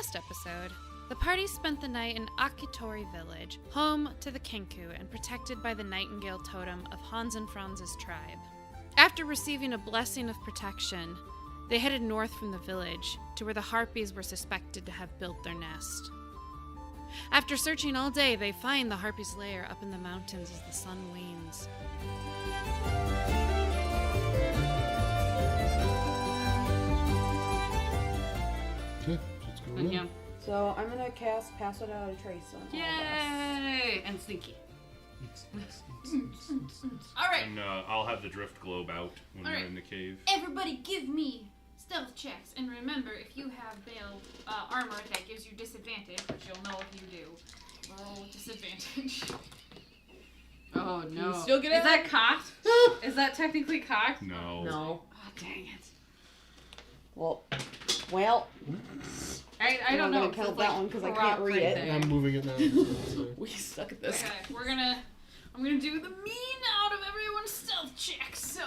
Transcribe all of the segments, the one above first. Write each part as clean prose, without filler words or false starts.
last episode, the party spent the night in Akitori village, home to the Kenku and protected by the Nightingale totem of Hans and Franz's tribe. After receiving a blessing of protection, they headed north from the village to where the Harpies were suspected to have built their nest. After searching all day, they find the Harpies' lair up in the mountains as the sun wanes. Okay, let's go in. Yeah. So I'm gonna cast Pass Without a Trace on all of us. Yay! And sneaky. Alright, And I'll have the drift globe out when we're in the cave. everybody give me stealth checks. And remember, if you have Bale armor, that gives you disadvantage, which you'll know if you do. Roll with disadvantage. Oh no. You still get Is it? that cocked? Is that technically cocked? No. No. Oh, dang it. Well, I I'm don't not know. gonna count that one because I can't read it. I'm moving it now. So. we suck at this. Okay, I'm gonna do the mean out of everyone's stealth checks, so.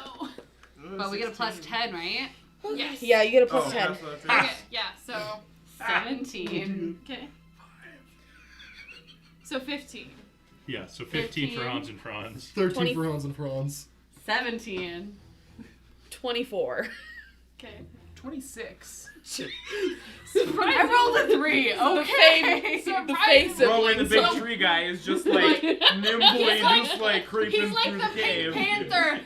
But we get a plus 10, right? Yes. Yeah, you get a plus 10. Okay, yeah, so. 17. Okay. So 15. Yeah, so 15 for Hans and Franz. 13 20. for Hans and Franz. 17. 24. Okay. 26. I rolled a 3. Okay. The face of Bro, and the big So- tree guy is just like nimbly just like creeping He's like through the the cave. Pink Panther.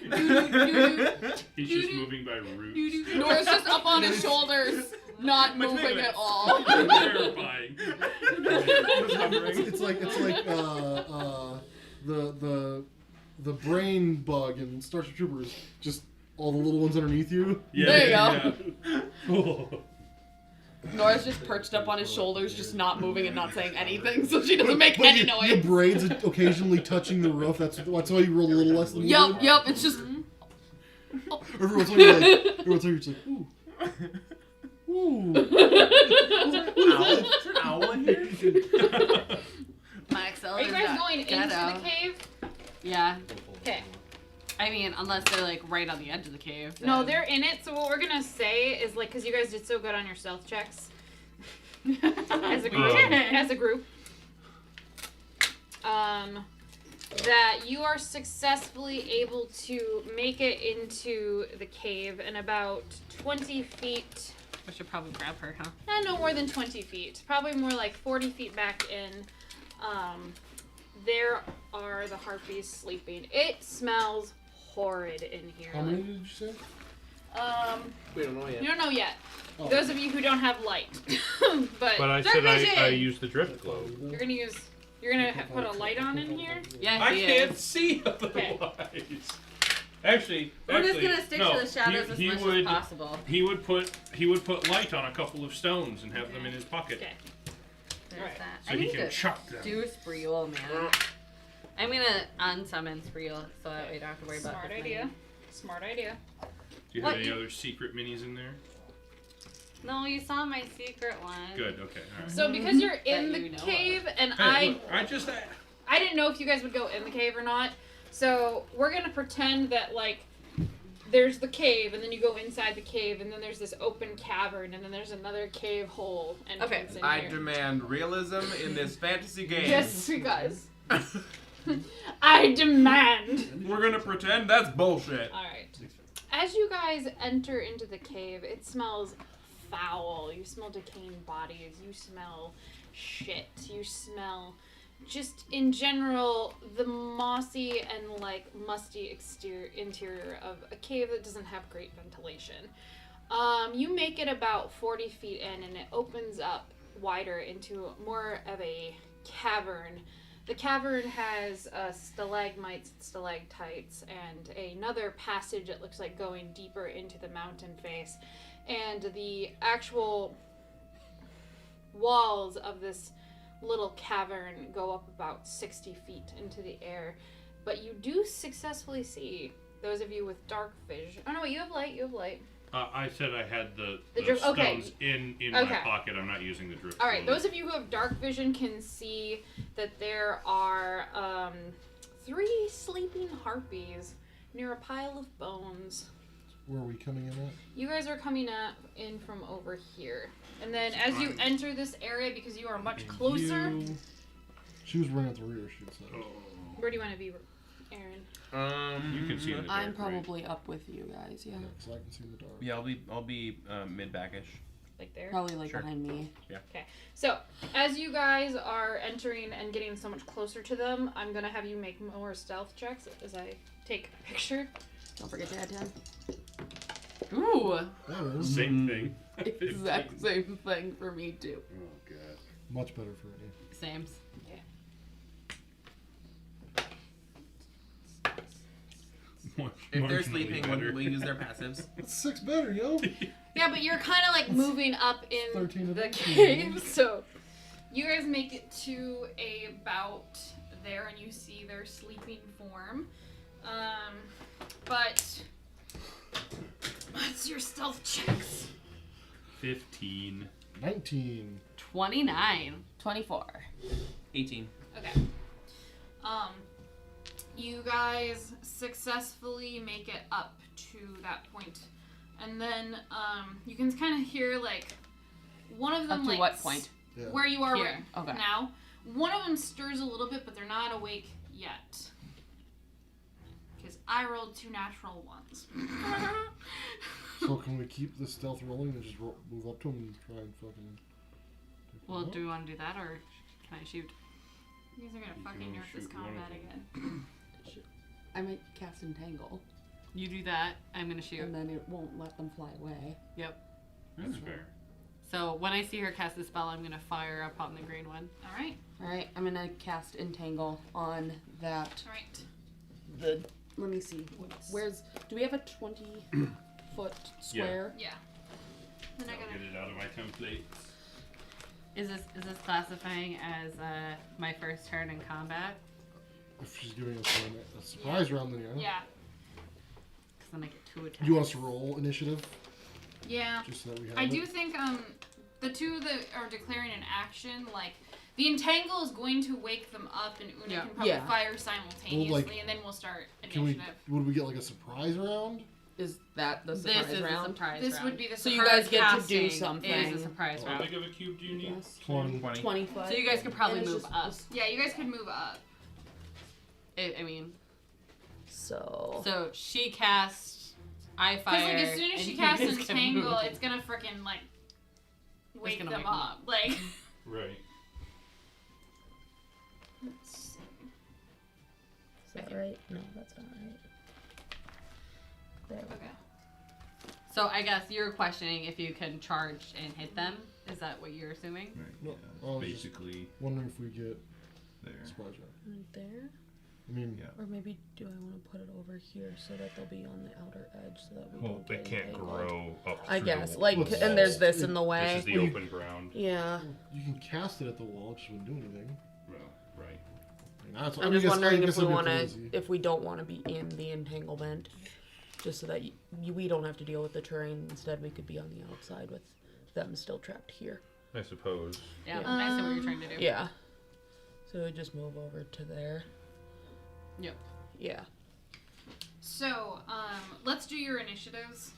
He's just moving by roots. Nora's just up on his shoulders, not moving at all. Terrifying. It's like the brain bug in Starship Troopers. Just all the little ones underneath you. Yeah, There you yeah. Cool. Nora's just perched up on his shoulders, just not moving and not saying anything, so she doesn't make But any your noise. brain's occasionally touching the roof. That's why you roll a little less than you Yup, did. yup, it's just. Every once in a while, you're just like, ooh. Ooh. Ow. Is there an owl in here? My Excel Are you is guys not going into ghetto. the cave? Yeah. Okay. I mean, unless they're like right on the edge of the cave. No, then- they're in it. So what we're gonna say is like, because you guys did so good on your stealth checks as a group, that you are successfully able to make it into the cave in about 20 feet. I should probably grab her, huh? No more than 20 feet. Probably more like 40 feet back in. There are the Harpies sleeping. It smells horrid in here. How many did you say? We don't know yet. You don't know yet. Oh. Those of you who don't have light. but I said I used the drift globe. you're gonna put a light on in here? Yeah, I he can't is. see Okay. otherwise. Actually, We're just gonna stick no, to the shadows he as much would, as possible. He would put light on a couple of stones and have them in his pocket, Okay. There's Alright. that. so I he need can to chuck them. do Spreel, man. I'm gonna unsummon Spreel so that we don't have to worry about Smart this idea. many. Smart idea. Do you What have any you- other secret minis in there? No, you saw my secret one. Good. Okay. All right. So because you're in That the you know cave and Hey, look, I didn't know if you guys would go in the cave or not. So we're gonna pretend that like there's the cave and then you go inside the cave and then there's this open cavern and then there's another cave hole entrance in I here. demand realism in this fantasy game. Yes, because I demand. We're gonna pretend that's bullshit. Alright. As you guys enter into the cave, it smells foul. You smell decaying bodies. You smell shit. You smell just in general the mossy and like musty interior of a cave that doesn't have great ventilation. You make it about 40 feet in and it opens up wider into more of a cavern. The cavern has stalagmites and stalactites and another passage that looks like going deeper into the mountain face. And the actual walls of this little cavern go up about 60 feet into the air. But you do successfully see, those of you with dark vision. Oh no, wait, you have light. I said I had the drift- stones okay. in Okay. my pocket. I'm not using the drift. Alright, globe. those of you who have dark vision can see that there are 3 sleeping harpies near a pile of bones. Where are we coming in at? You guys are coming in from over here. And then as you enter this area, because you are much closer, She was running at the rear, she said. Oh. where do you want to be, Aaron? You can see in the dark, I'm right? probably up with you guys. Yeah. Yeah, because I can see in the dark. Yeah, I'll be mid backish. Like there? Probably like Sure. behind me. So, as you guys are entering and getting so much closer to them, I'm going to have you make more stealth checks as I take a picture. Don't forget to add 10. Ooh. Yeah, Same thing. Exact same thing for me too. Oh god. much better for me. Sames. If they're sleeping, when we use their passives. That's 6 better, yo. Yeah, but you're kind of like moving up in 13 the of cave, so you guys make it to about there, and you see their sleeping form. But what's your stealth checks? 15. 19. 29. 24. 18. Okay. You guys successfully make it up to that point. And then, you can kind of hear, like, one of them, Up to like... what point? Yeah. Where you are Here. Okay. now. One of them stirs a little bit, but they're not awake yet. Because I rolled 2 natural ones. So can we keep the stealth rolling and just move up to him and try and fucking... Well, do we want to do that, or can I shoot? You guys are You gonna fucking can nerf this shoot one of combat them. again. I might cast Entangle, You do that, I'm gonna shoot. and then it won't let them fly away. That's fair. So when I see her cast the spell, I'm gonna fire upon the green one. Alright, Alright, I'm gonna cast Entangle on that. alright. Let me see. Where's. Do we have a 20-foot square? Yeah. Then I I'll gotta... get it out of my template. Is this classifying as my first turn in combat? If she's giving us a surprise round, then yeah. Yeah. Because then I get 2 attacks. You want us to roll initiative? Yeah. Just so that we have I it? do think, the two that are declaring an action, like, the entangle is going to wake them up, and Una can probably Yeah. fire simultaneously, Well, like, and then we'll start Can we? initiative. Would we get like a surprise round? Is that the This surprise is round? a surprise This round. would be the So you surprise guys get to do Casting something. is a surprise How round. big of a cube do you need? Yes. 20. 20 foot. So you guys could probably And it's move just- up. Yeah, you guys could move up. I mean, So. so she casts, I Because, fire. like, as soon as and she you casts guys can entangle, move. it's gonna frickin', like, wake gonna them wake them up. Like, Right. let's see. Is that right? No, that's not right. There we go. Okay. So I guess you're questioning if you can charge and hit them. Is that what you're assuming? No, Yeah, I was just basically wondering if we get there. surprise round. Right there? I mean, Yeah. Or maybe do I want to put it over here so that they'll be on the outer edge so that we Well, don't they get can't entangled? grow up. I through guess. the Like, Well, and there's walls. this in the This way. is the Well, open ground. Yeah. you can cast it at the wall, it just wouldn't do anything. Well, right. I mean, that's, I'm I just guess- wondering I if guess we it'd be want to, crazy. if we don't want to be in the entanglement, just so that we don't have to deal with the terrain. Instead, we could be on the outside with them still trapped here. I suppose. Yeah, Yeah. I see what you're trying to do. Yeah. So we just move over to there. Yep. Yeah. So, let's do your initiatives.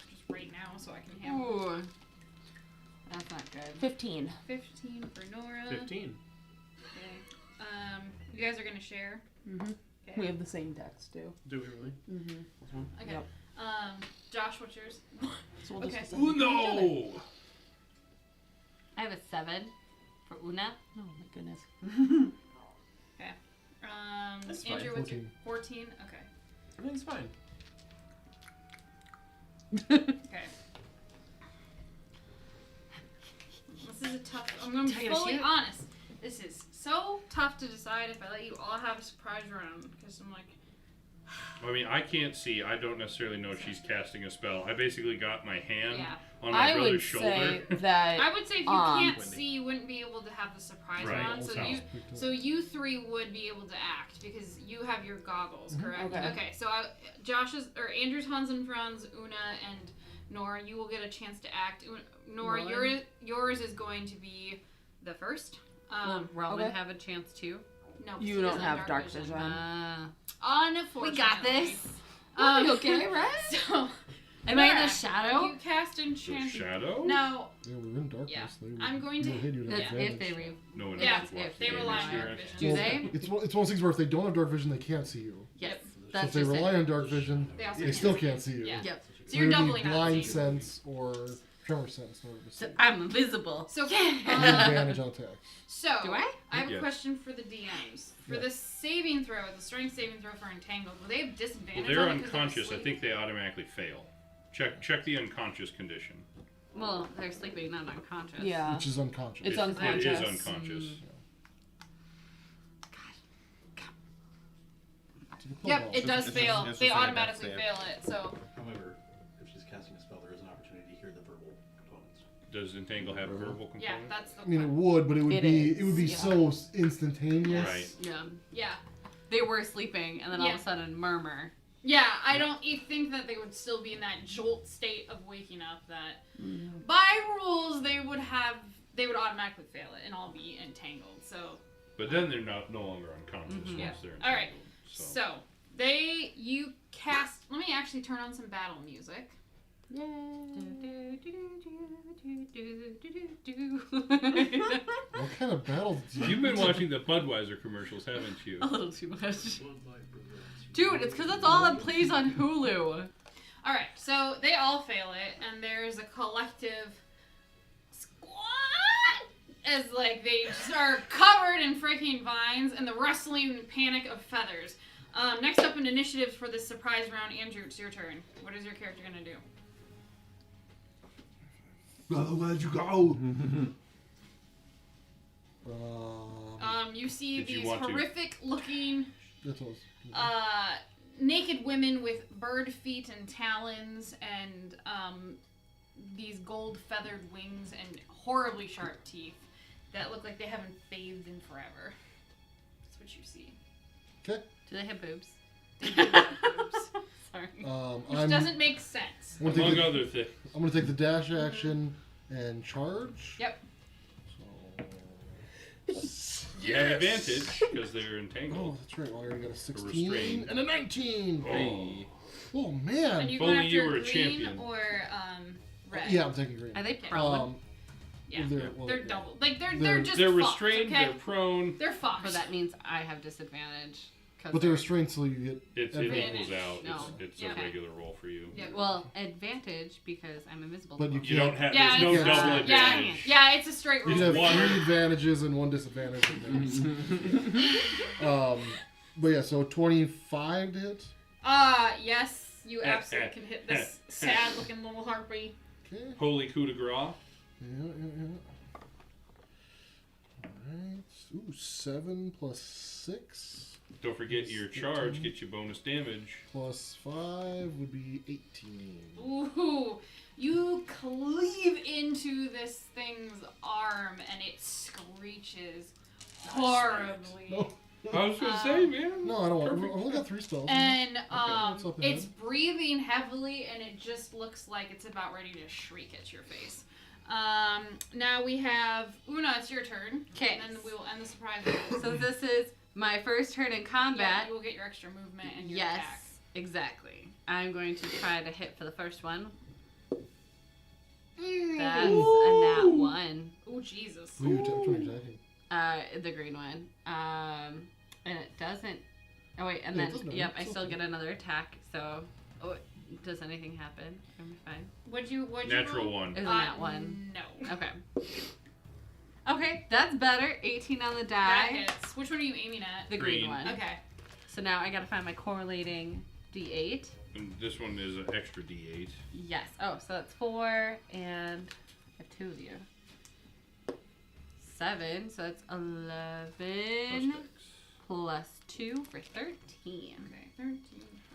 Just right now, so I can have Ooh. That's not good. 15. 15 for Nora. 15. Okay. You guys are gonna share. Mm-hmm. Okay. We have the same text too. Do we really? Mm-hmm. Okay. Yep. Josh, what's yours? So we'll Okay. just Oh no! I have a 7 for Una. Oh my goodness. That's fine. Andrew, what's your 14? Okay. Everything's fine. Okay. This is a tough. I'm gonna be Take a fully shoot. honest. This is so tough to decide if I let you all have a surprise round because I'm like, I mean, I can't see. I don't necessarily know if she's casting a spell. I basically got my hand yeah. on my I brother's would shoulder. say that. I would say if you can't see, you wouldn't be able to have the surprise Right. round. So Sounds you three would be able to act because you have your goggles, correct? Okay. So Josh's or Andrew's, Hans and Franz, Una, and Nora, you will get a chance to act. Nora, Rowan. yours is going to be the first. Will Rowan okay. have a chance too? No, You he don't doesn't have dark vision. Unfortunately. We got this. Okay, right? So Am I in the Laura, shadow? You cast enchant. Shadow? No. Yeah, we were in darkness. Yeah. They I'm going to- would hit you to That's advantage. if they read. No one Yeah, else is watching if they the rely game on dark experience. vision. Do they? It's one of those things where if they don't have dark vision, they can't see you. Yes. So That's if they just rely it. on dark vision, They also they can't still see. can't see you. Yeah. Yep. So you're It would be doubling not blind seeing. sense or tremor sense in order to see. So I'm invisible. So, Advantage on attacks. so Do I? have a Yes. question for the DMs. For Yeah. the saving throw, the strength saving throw for entangled, will they have disadvantage? Well, they're on it 'cause unconscious. I asleep? think they automatically fail. Check the unconscious condition. Well, they're sleeping, not unconscious. Yeah. Which is unconscious. It's It unconscious. is unconscious. Yep, it does It's fail. just They like a death automatically save. fail it. So However, if she's casting a spell, there is an opportunity to hear the verbal components. Does Entangle have verbal components? yeah, that's the. I mean, it would, but it would It be is, so instantaneous. Right. Yeah. Yeah, They were sleeping, and then all of Yeah. a sudden, murmur. yeah. I don't think that they would still be in that jolt state of waking up. That by rules they would automatically fail it and all be entangled. So But then they're no longer unconscious once Yeah. they're All right. entangled. So you cast. Let me actually turn on some battle music. What kind of battle do you You've been watching the Budweiser commercials, haven't you? A little too much. Dude, it's because that's all that plays on Hulu. All right, so they all fail it, and there's a collective squat as like they just are covered in freaking vines and the rustling panic of feathers. Next up in initiative for this surprise round, Andrew, it's your turn. What is your character gonna do? Where'd you go? You see Did you these want to? horrific-looking That's what I was- naked women with bird feet and talons and these gold feathered wings and horribly sharp teeth that look like they haven't bathed in forever. That's what you see. Okay. Do they have boobs? Oops. Sorry. Which doesn't make sense. I'm gonna Among take other things. I'm gonna take the dash action and charge. Yep. You have advantage because they're Oh, entangled. that's right. Well, I already got a 16 restrained. and a 19. Hey. Oh And man. you If go only after you were a green champion. or red. Yeah, I'm taking green. Are they prone? Yeah. Well, They're double. Like they're They're- just They're fucked, restrained, okay? they're prone. They're fucked. But that means I have disadvantage. But they're restrained, so you get. It Advantage. equals out. No. It's Yeah. a regular roll for you. Yeah. Well, advantage because I'm invisible. But you You don't have. Yeah, There's no it's- double yeah. advantage. Yeah, it's a straight You roll. can have Water. 3 advantages and 1 disadvantage. But yeah, so 25 to hit. Yes, you absolutely can hit this sad-looking little harpy. Okay. Holy coup de grace. Yeah. Alright. Ooh, 7 plus 6 Don't forget your charge gets you bonus damage. plus 5 would be 18. Ooh, you cleave into this thing's arm and it screeches horribly. No, I was gonna say, man. no, I don't want. I've only got 3 spells. And what's up it's ahead? breathing heavily, and it just looks like it's about ready to shriek at your face. Now we have Una. It's your turn. 'Kay. And then we will end the surprise round. So this is my first turn in Yeah, combat. you will get your extra movement and your Yes, attack. exactly. I'm going to try to hit for the first one. Mm. That's a nat 1. Oh Jesus. Who are you attacking? The green one. And it doesn't. Oh wait, and Yeah, it then doesn't yep, matter. I It's still okay. get another attack. So, does anything happen? Am I fine? What'd you Natural roll? 1. It was a nat 1. No. Okay. Okay, that's better. 18 on the That die. hits. Which one are you aiming at? The green Green. one. Okay. So now I gotta find my correlating D8. And this one is an extra D8. Yes. Oh, so that's 4 and I have 2 of you. 7, so that's 11 plus 2 for 13. Okay. 13.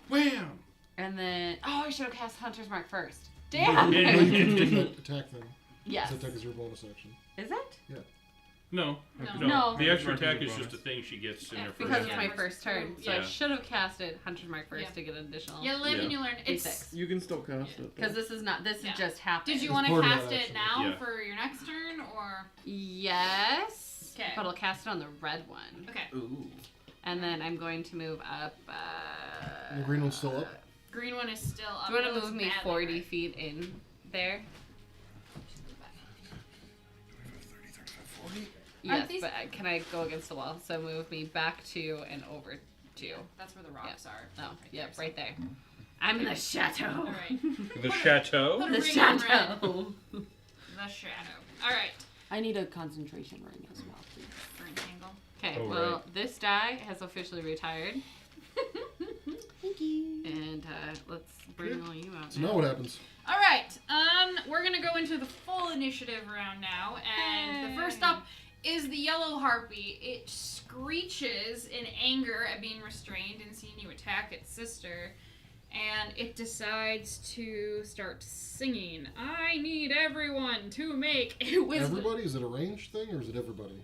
Wham! And then I should have cast Hunter's Mark first. No, Damn. you can do that attack thing. Yes. This attack is your bonus action. Is it? No. No. The extra Mark is a attack is bonus. just a thing she gets in Yeah, her first Because it's Yeah. my attack. first turn, so I Yeah. should have casted Hunter's Mark first Yeah. to get an additional. You live Yeah. and you learn. It's. D6. You can still cast it. Because this is not. This Yeah. is just happened. Did you It's want to part of cast that, it actually. now Yeah. for your next turn, or Yes. 'Kay. But I'll cast it on the red one, okay? Ooh. and then I'm going to move up. The green one's still up? green one is still up. Do you want to Goes move me badly 40 right. feet in there? 40? Yes, these- but can I go against the wall? So move me back 2 and over 2. That's where the rocks are. Oh, yep, right there. I'm in the chateau. All right. The chateau? Put a The ring on red. chateau. The shadow. All right. I need a concentration ring as well, please. For entangle. Okay, Oh, well, right. this die has officially retired. Thank you. And let's bring all you out So now what happens? All right. We're gonna go into the full initiative round now, and the first up is the yellow harpy. It screeches in anger at being restrained and seeing you attack its sister, and it decides to start singing. I need everyone to make a wisdom. Everybody? Is it a ranged thing or is it everybody?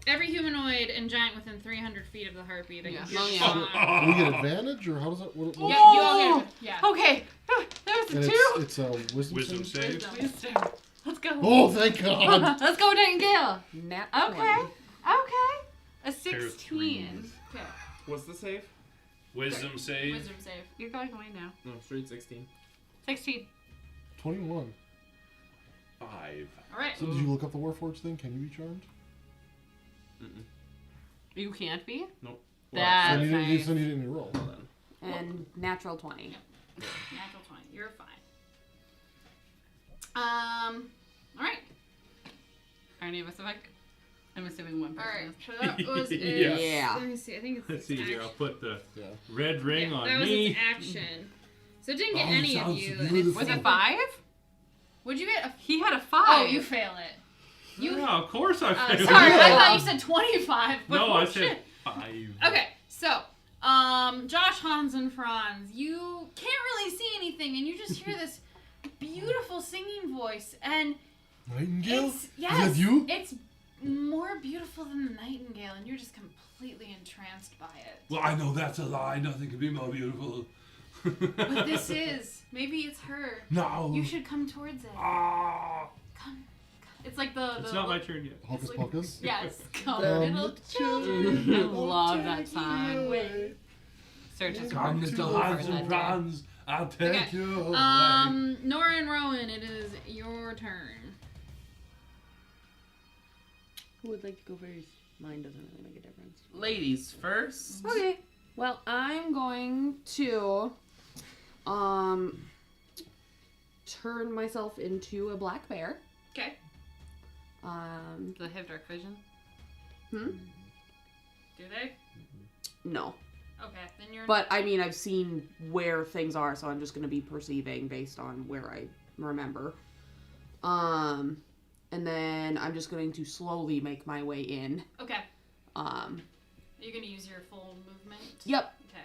Every humanoid and giant within 300 feet of the harpy. That Yeah. can Oh, hear yeah. song. Do we get advantage or how does that? What, Yeah, you all get it. Yeah. Okay, that was and a 2. it's a wisdom save? save. Wisdom. Let's go. Oh, thank God! Let's go, Nightingale. Nat Okay. 20. Okay. A Pair of 16. threes. Okay. What's the save? Wisdom save. Wisdom save. You're going away now. No, straight 16. 16. 21. 5. All right. So did you look up the Warforged thing? Can you be charmed? You can't be? Nope. That's So you didn't, nice. so you didn't roll. Well then. And natural 20. Natural 20. You're fine. All right. Are any of us awake? I'm assuming one All person right. is. So that was Yeah. its, Yeah. Let me see. I think it's Let's see here. I'll put the Yeah. red ring yeah, on that was me. its action. So it didn't get Oh, any of sounds you. beautiful. Was it 5? Would you get? He had a 5. Oh, you fail it. You. Yeah, of course I Sorry, failed. I thought you said 25. But No, oh, I shit. said 5. Okay, so, Josh, Hans, and Franz, you can't really see anything, and you just hear this beautiful singing voice, and Nightingale? it's, yes, Is that you? it's more beautiful than the nightingale, and you're just completely entranced by it. Well, I know that's a lie. Nothing could be more beautiful. But this is. Maybe it's her. No. You should come towards it. Ah. Come. It's like the... It's not my turn yet. Hocus like- Pocus? Yes, come, Come, little little children. I love that song. Away. Searches Come, for little Hans and Franz. I'll take Okay. you away. Nora and Rowan, it is your turn. Who would like to go first? Mine doesn't really make a difference. Ladies first. Okay. Well, I'm going to turn myself into a black bear. Okay. Do they have dark vision? Hmm? Do they? No. Okay, then you're. But I mean, I've seen where things are, so I'm just gonna be perceiving based on where I remember. And then I'm just going to slowly make my way in. Okay. Um. Are you gonna use your full movement? Yep. Okay.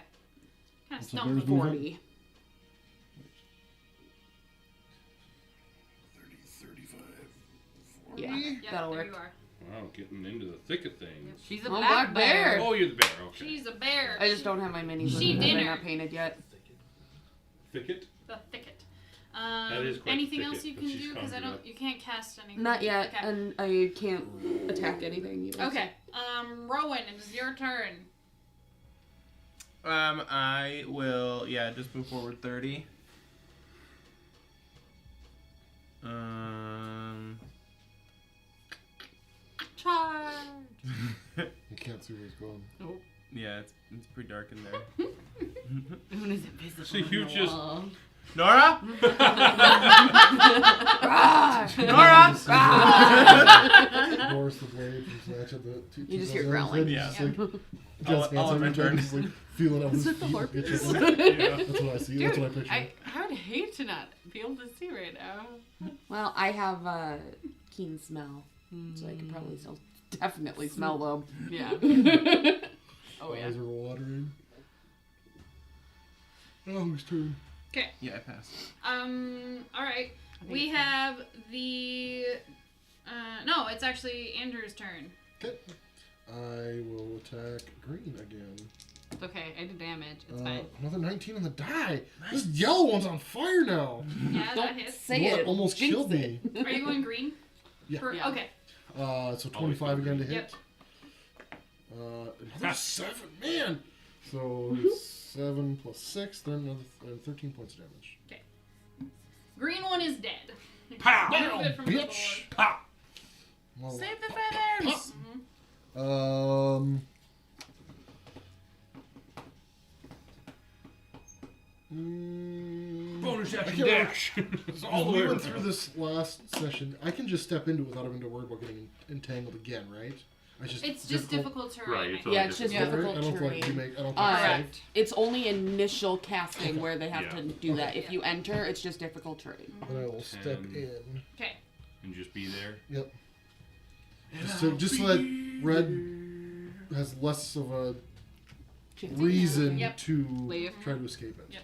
Kind of What's the stump. bear's 40. 30, 35, 40. Yeah, Yep, that'll there work. you are. Wow, getting into the thick of things. She's a Oh, black black bear. bear. Oh, you're the bear. Okay. She's a bear. I just don't have my minis with She me because they're dinner. not painted yet. Thicket? The thicket. That is quite anything thicket else you that can she's do? Because I conjured don't. up. You can't cast anything. Not yet, Okay. and I can't attack anything either. Okay. Rowan, it is your turn. I will, just move forward 30. Charge. You can't see where he's going. Yeah, it's pretty dark in there. Moon is invisible. So you on the just- wall. Nora? Nora! Doris the blade from Snatch at the You just hear growling. Yeah. Just like, I'll just hands return. every just like feeling up his it the feet. Harpies? That's what I see. That's what I picture. I would hate to not be able to see right now. Well, I have a keen smell, so I can probably still definitely smell them. Yeah. Oh yeah. Eyes are watering. Oh, whose turn? Okay. Yeah, I passed. All right. We have the. No, it's actually Andrew's turn. Okay. I will attack green again. It's okay. I did damage. It's fine. Another 19 on the die. This yellow one's on fire now. Yeah, that Don't hits. say The one it. that almost Jinx killed me. Are you going green? Yeah. Yeah. Okay. So 25 again to hit. Yep. Another 7. Man, So 7 plus 6, then another 13 points of damage. Okay. Green one is dead. Pow! Move it from the Bitch! board. Well, Save the feathers! Bonus I action can't dash. It's all the we way went through around. this last session. I can just step into it without having to worry about getting entangled again, right? It's just difficult terrain. Right, it's Yeah, it's just Right? difficult I don't feel like terrain. remake. I don't think Correct. It's only initial casting where they have Yeah. to do that. If you enter, it's just difficult terrain. Then I will step in. Okay. And just be there. Yep. Just so that Red has less of a reason Yep. to Leave. try to escape it. Yep.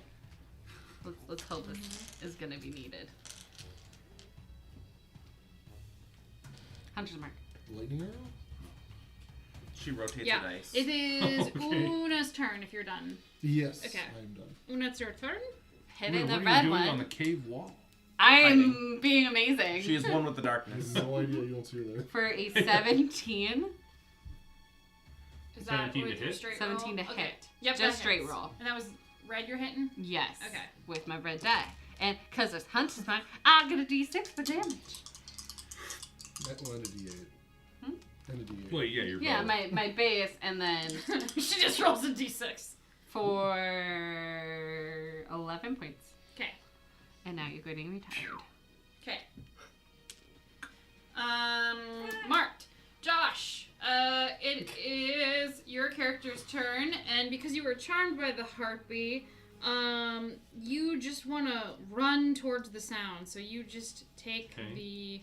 Let's hope this is going to be needed. Hunter's mark. Lightning arrow? She rotates Yeah. the dice. It is Okay. Una's turn if you're done. Yes. Okay. I'm done. Una, it's your turn. Hitting What the are you red doing one. on the cave wall? I'm being amazing. She is one with the I darkness. have no idea you don't see her there. For a 17. Is that 17 to with your hit? straight 17 roll? to Okay. hit. Yep, Just that straight hits. roll. And that was red you're hitting? Yes. Okay. With my red die. And because it's Hunter's mark, I get a d6 for damage. That one and a D8. And a D8. Well, yeah, you're Yeah, both. my base, and then She just rolls a d6. for 11 points. Okay. And now you're getting retired. Okay. Marked. Josh, it is your character's turn, and because you were charmed by the harpy, you just want to run towards the sound. So you just take Okay. the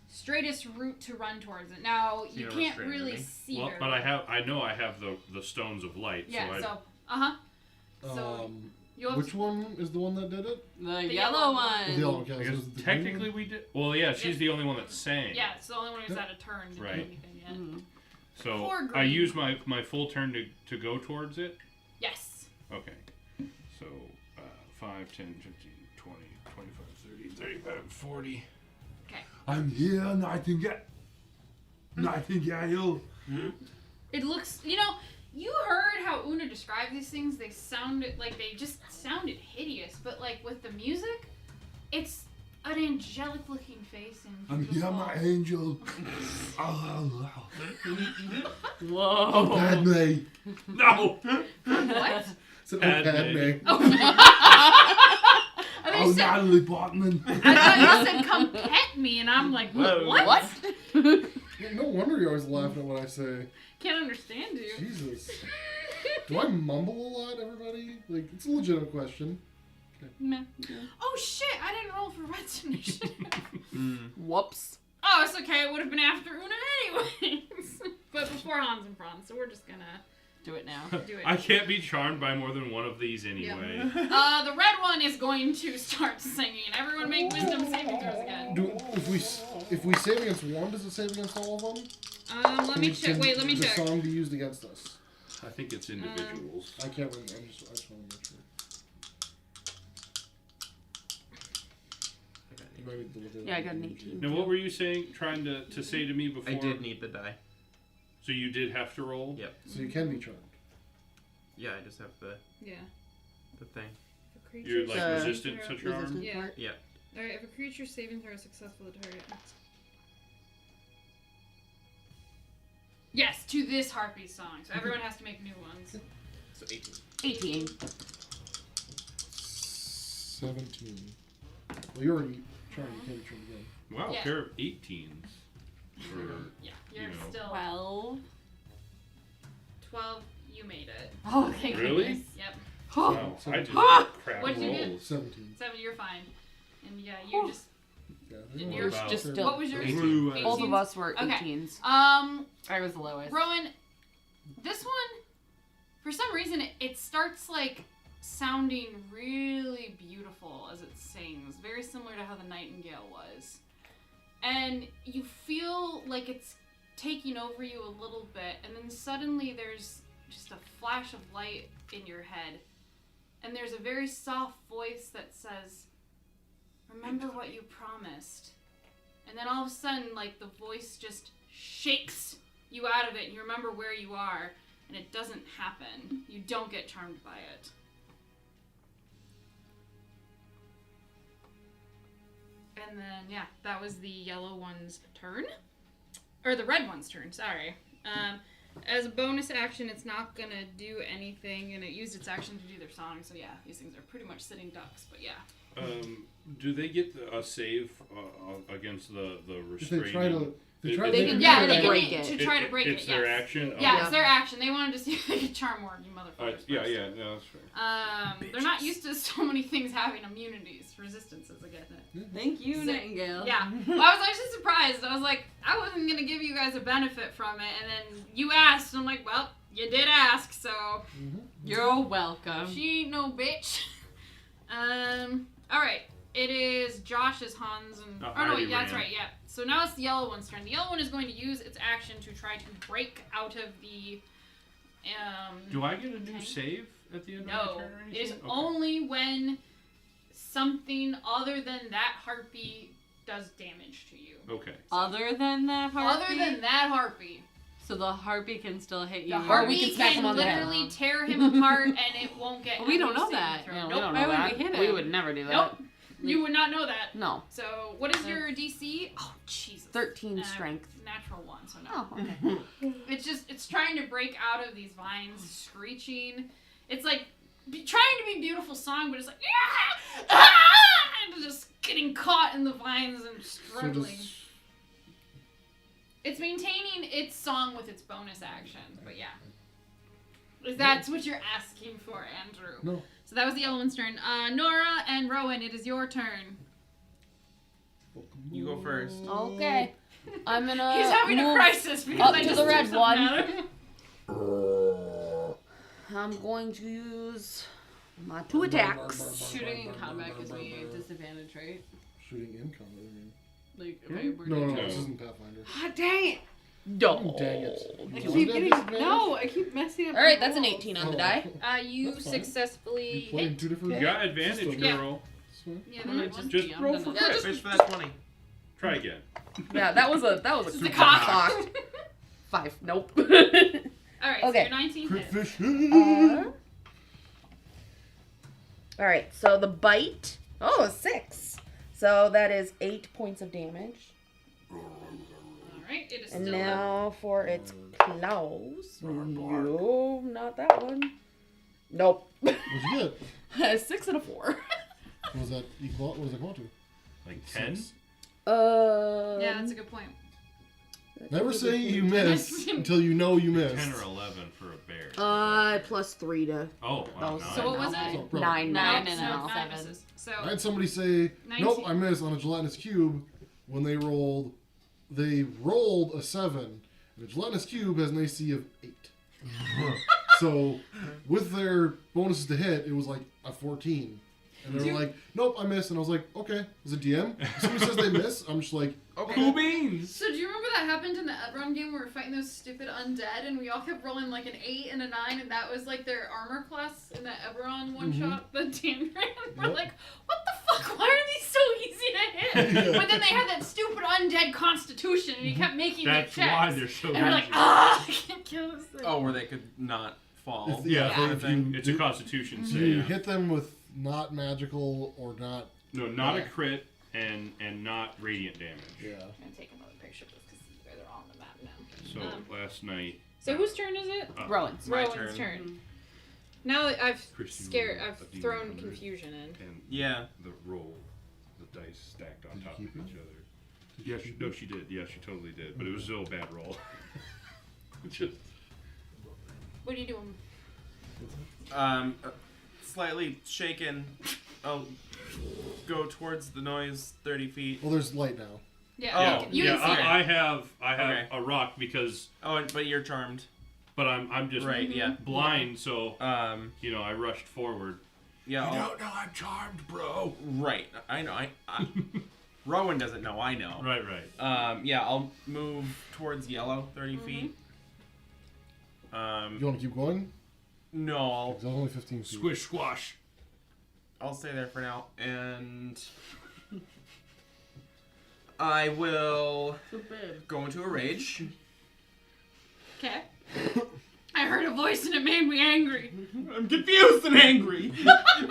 straightest route to run towards it. Now you don't can't restrain really me. see Well, her. but I know I have the stones of light. Yeah. So So, So you have Which one is the one that did it? The, yellow yellow one. one. The yellow. Okay, I so guess is it the green technically one? we did. Well, yeah, she's the only one that sang. yeah, it's the only one who's had a turn to Right. do anything yet. Mhm. So Poor I green. use my full turn to go towards it. Yes. Okay. So 5, 10, 15, 20, 25, 30, 35, 40. Okay. I'm here, Nightingale. Nightingale. It looks, you heard how Una described these things. They sounded like they just sounded hideous, but like with the music, it's an angelic looking face and I'm here, beautiful. my angel. Oh, Whoa. Padme. No. What? Said, Padme. I thought oh you said, Natalie Portman. I thought you said come pet me, and I'm like, Whoa. what? Yeah, no wonder you're always laughing at what I say. Can't understand you. Jesus. Do I mumble a lot, everybody? Like, it's a legitimate question. Meh. Oh shit! I didn't roll for Red's initiative. Whoops. Oh, it's okay. It would have been after Una anyways, but before Hans and Franz. So we're just gonna Do it now. do it. I can't be charmed by more than one of these anyway. The red one is going to start singing. Everyone make wisdom saving throws again. If we save against one, does it save against all of them? Let me check. Wait, let me the check. song be used against us? I think it's individuals. I can't remember. I just want to make sure. You might need to look at it. Yeah, I got an 18. Now, what were you saying, trying to say to me before? I did need the die. So you did have to roll? Yep. So you can be charmed. Yeah, I just have the Yeah. thing. If a You're creature's like The resistant to charm? Resistant Yeah. part? Yeah. Alright, if a creature's saving throw is successful, the target. Yes, to this Harpy song. So everyone has to make new ones. So 18. 18. 17. Well, you're already charmed. You can't be charmed again. Wow, Yeah. pair of 18s. For, Yeah, you're You know. still 12. 12. You made it. Oh, thank Really? goodness. Yep. wow, I just Ah! crap What'd you get? rolls. 17. 7. You're fine. And yeah, you just. Yeah. And they're yours all just fair. still- What was yours? 18. Both of 18s? us were Okay. 18s. I was the lowest. Rowan, this one, for some reason, it starts like sounding really beautiful as it sings, very similar to how the nightingale was. And you feel like it's taking over you a little bit, and then suddenly there's just a flash of light in your head, and there's a very soft voice that says, "Remember what you promised." And then all of a sudden, like, the voice just shakes you out of it, and you remember where you are, and it doesn't happen, you don't get charmed by it. And then, yeah, that was the yellow one's turn. Or the red one's turn, sorry. As a bonus action, it's not going to do anything, and it used its action to do their song, so yeah, these things are pretty much sitting ducks, but yeah. Do they get a save against the If they restraining? try to... They can break it. To try to break it, It's their action? Yeah, it's their action. They wanted to see if they could charm more of you motherfuckers. Yeah, that's fair. They're not used to so many things having immunities, resistances again. Thank you, Nightingale. Yeah. Well, I was actually surprised. I was like, I wasn't going to give you guys a benefit from it, and then you asked, and I'm like, well, you did ask, so... You're welcome. She ain't no bitch. Alright. It is Josh's, Hans, and... That's right, yeah. So now it's the yellow one's turn. The yellow one is going to use its action to try to break out of the... Do I get a new save at the end of my turn or anything? It is only when something other than that harpy does damage to you. Okay. Other than that harpy? Other than that harpy. So the harpy can still hit you. The harpy can literally tear him apart, and it won't get. We don't know that. Yeah, we don't know that. We would never do that. Nope. You would not know that. No. So what is your DC? Oh Jesus. 13 strength. Natural 1. So no. Oh, okay. It's trying to break out of these vines, screeching. It's like trying to be a beautiful song, but it's like and just getting caught in the vines and struggling. It's maintaining its song with its bonus action, but yeah. That's what you're asking for, Andrew. No. So that was the yellow one's turn. Nora and Rowan, it is your turn. You go first. Okay. I'm gonna. He's having a move crisis because up I to just the threw red something one. at him. I'm going to use my 2 attacks. Shooting in combat gives me a disadvantage, right? Shooting in combat, I mean. Like, okay, we're No, gonna this isn't Pathfinder. God dang it! Oh, dang it. I You keep want getting... that disadvantage? No, I keep messing up. All right, that's an 18 on the Oh, die. You That's fine. successfully You played hit. 2 different... You got advantage, Yeah. girl. That's fine. Yeah, I'm gonna that Just I'm roll gonna- for Yeah, crit. just- Fish for that 20. Try again. Yeah, that was a This is the super cock. cock. 5. Nope. All right, so Okay. you're 19 Crit hit. fish. All right, so the bite. Oh, 6. So that is 8 points of damage. All right, it is And still up. now for its claws. No, not that one. Nope. What'd you get? A 6 and a 4. What was that equal? What was that equal to? Like 10? Yeah, that's a good point. Never say you miss until you know you missed. 10 or 11 for a bear. Plus 3 to. Oh, wow. those. Nine. So what was it? So, bro, 9. Nine No, and so a nine 7. misses. So I had somebody say, 19. nope, I missed on a gelatinous cube. When they rolled a 7. And the gelatinous cube has an AC of 8. So with their bonuses to hit, it was like a 14. And they were like, nope, I missed. And I was like, okay. As a DM, if somebody says they miss, I'm just like, okay. Cool beans. So do you remember that happened in the Eberron game where we were fighting those stupid undead and we all kept rolling like an 8 and a 9 and that was like their armor class in that Eberron one shot, the Dan ran? We're Yep. like, what the fuck? Why are these so easy to hit? But then they had that stupid undead constitution and he kept making That's their checks. why they're so and we're like, easy. I can't kill this thing. Oh, where they could not fall. If- Yeah, yeah, if it's a constitution If you save. hit them with not magical or not, No, not a crit and not radiant damage. yeah. I'm gonna take another picture of this because you guys are on the map now. So last night. So whose turn is it? Rowan's. My Rowan's turn. turn. Now that I've Christy scared, rolled I've a D100. thrown confusion in. And Yeah. the roll, the dice stacked on Did you top of keep each it? other. Yeah, she did. Yeah, she totally did. But it was still a bad roll. Just What are you doing? Slightly shaken. I'll go towards the noise 30 feet. Well, there's light now. Yeah, Oh, you yeah. can see it. I have Okay. a rock because, Oh, but you're charmed. but I'm just Right, yeah. blind. So You I rushed forward. Yeah. don't know I'm charmed, bro. Right. I know. I Rowan doesn't know. I know. Right. Yeah. I'll move towards yellow 30 feet. You want to keep going? No. Because only 15 feet. Squish squash. I'll stay there for now, and I will go into a rage. Okay. I heard a voice and it made me angry. I'm confused and angry.